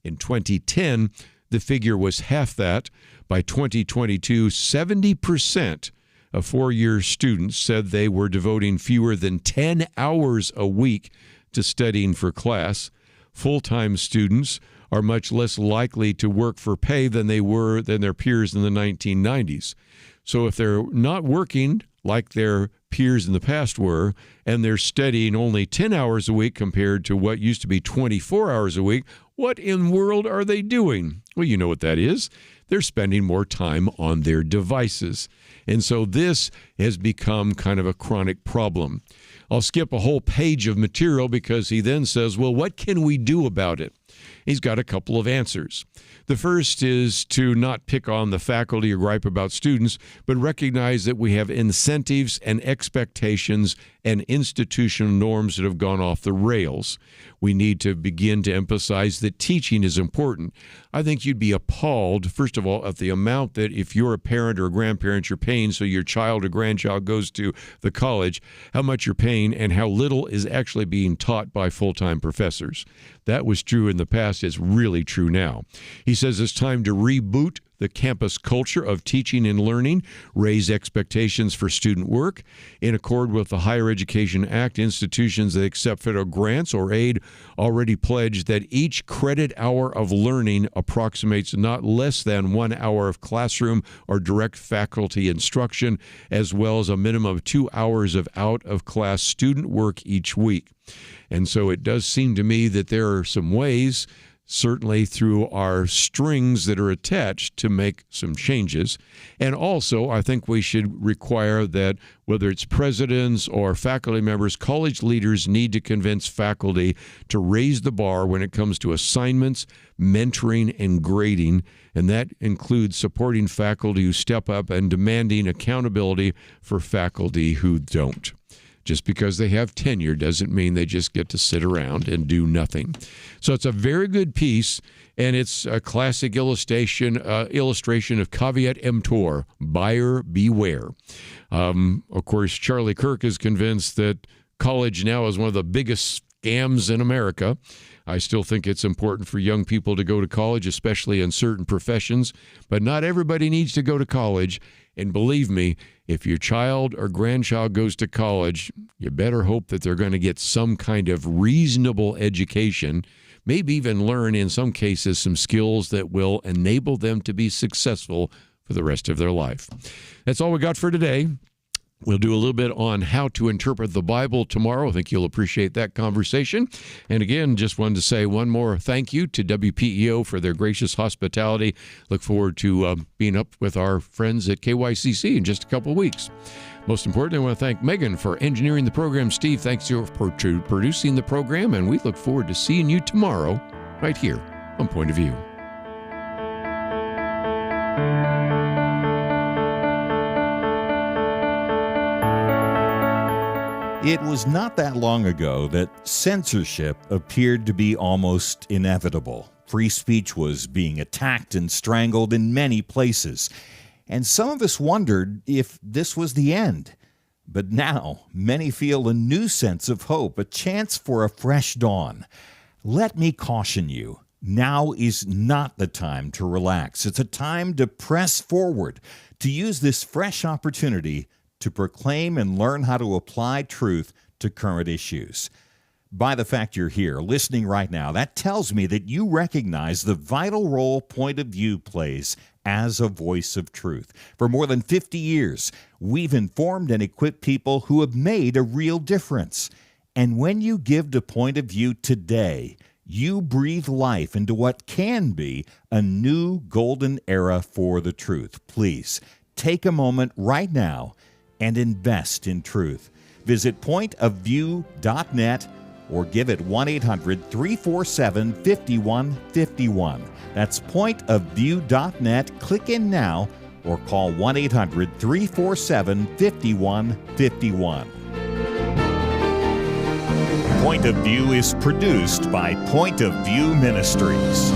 In 2010, the figure was half that. By 2022, 70% of four-year students said they were devoting fewer than 10 hours a week to studying for class. Full-time students are much less likely to work for pay than their peers in the 1990s. So if they're not working like their peers in the past were, and they're studying only 10 hours a week compared to what used to be 24 hours a week, what in the world are they doing? Well, you know what that is. They're spending more time on their devices. And so this has become kind of a chronic problem. I'll skip a whole page of material because he then says, well, what can we do about it? He's got a couple of answers. The first is to not pick on the faculty or gripe about students, but recognize that we have incentives and expectations and institutional norms that have gone off the rails. We need to begin to emphasize that teaching is important. I think you'd be appalled, first of all, at the amount that if you're a parent or a grandparent, you're paying so your child or grandchild goes to the college, how much you're paying and how little is actually being taught by full-time professors. That was true in the past. It's really true now. He says it's time to reboot the campus culture of teaching and learning, raise expectations for student work. In accord with the Higher Education Act, institutions that accept federal grants or aid already pledge that each credit hour of learning approximates not less than 1 hour of classroom or direct faculty instruction, as well as a minimum of 2 hours of out-of-class student work each week. And so it does seem to me that there are some ways, certainly through our strings that are attached, to make some changes. And also, I think we should require that whether it's presidents or faculty members, college leaders need to convince faculty to raise the bar when it comes to assignments, mentoring, and grading. And that includes supporting faculty who step up and demanding accountability for faculty who don't. Just because they have tenure doesn't mean they just get to sit around and do nothing. So it's a very good piece, and it's a classic illustration of caveat emptor, buyer beware. Of course, Charlie Kirk is convinced that college now is one of the biggest scams in America. I still think it's important for young people to go to college, especially in certain professions, but not everybody needs to go to college. And believe me, if your child or grandchild goes to college, you better hope that they're going to get some kind of reasonable education, maybe even learn, in some cases, some skills that will enable them to be successful for the rest of their life. That's all we got for today. We'll do a little bit on how to interpret the Bible tomorrow. I think you'll appreciate that conversation. And again, just wanted to say one more thank you to WPEO for their gracious hospitality. Look forward to being up with our friends at KYCC in just a couple of weeks. Most importantly, I want to thank Megan for engineering the program. Steve, thanks to you for producing the program. And we look forward to seeing you tomorrow right here on Point of View. It was not that long ago that censorship appeared to be almost inevitable. Free speech was being attacked and strangled in many places. And some of us wondered if this was the end. But now, many feel a new sense of hope, a chance for a fresh dawn. Let me caution you, now is not the time to relax. It's a time to press forward, to use this fresh opportunity to proclaim and learn how to apply truth to current issues. By the fact you're here, listening right now, that tells me that you recognize the vital role Point of View plays as a voice of truth. For more than 50 years, we've informed and equipped people who have made a real difference. And when you give to Point of View today, you breathe life into what can be a new golden era for the truth. Please, take a moment right now and invest in truth. Visit pointofview.net or give it 1-800-347-5151. That's pointofview.net. Click in now or call 1-800-347-5151. Point of View is produced by Point of View Ministries.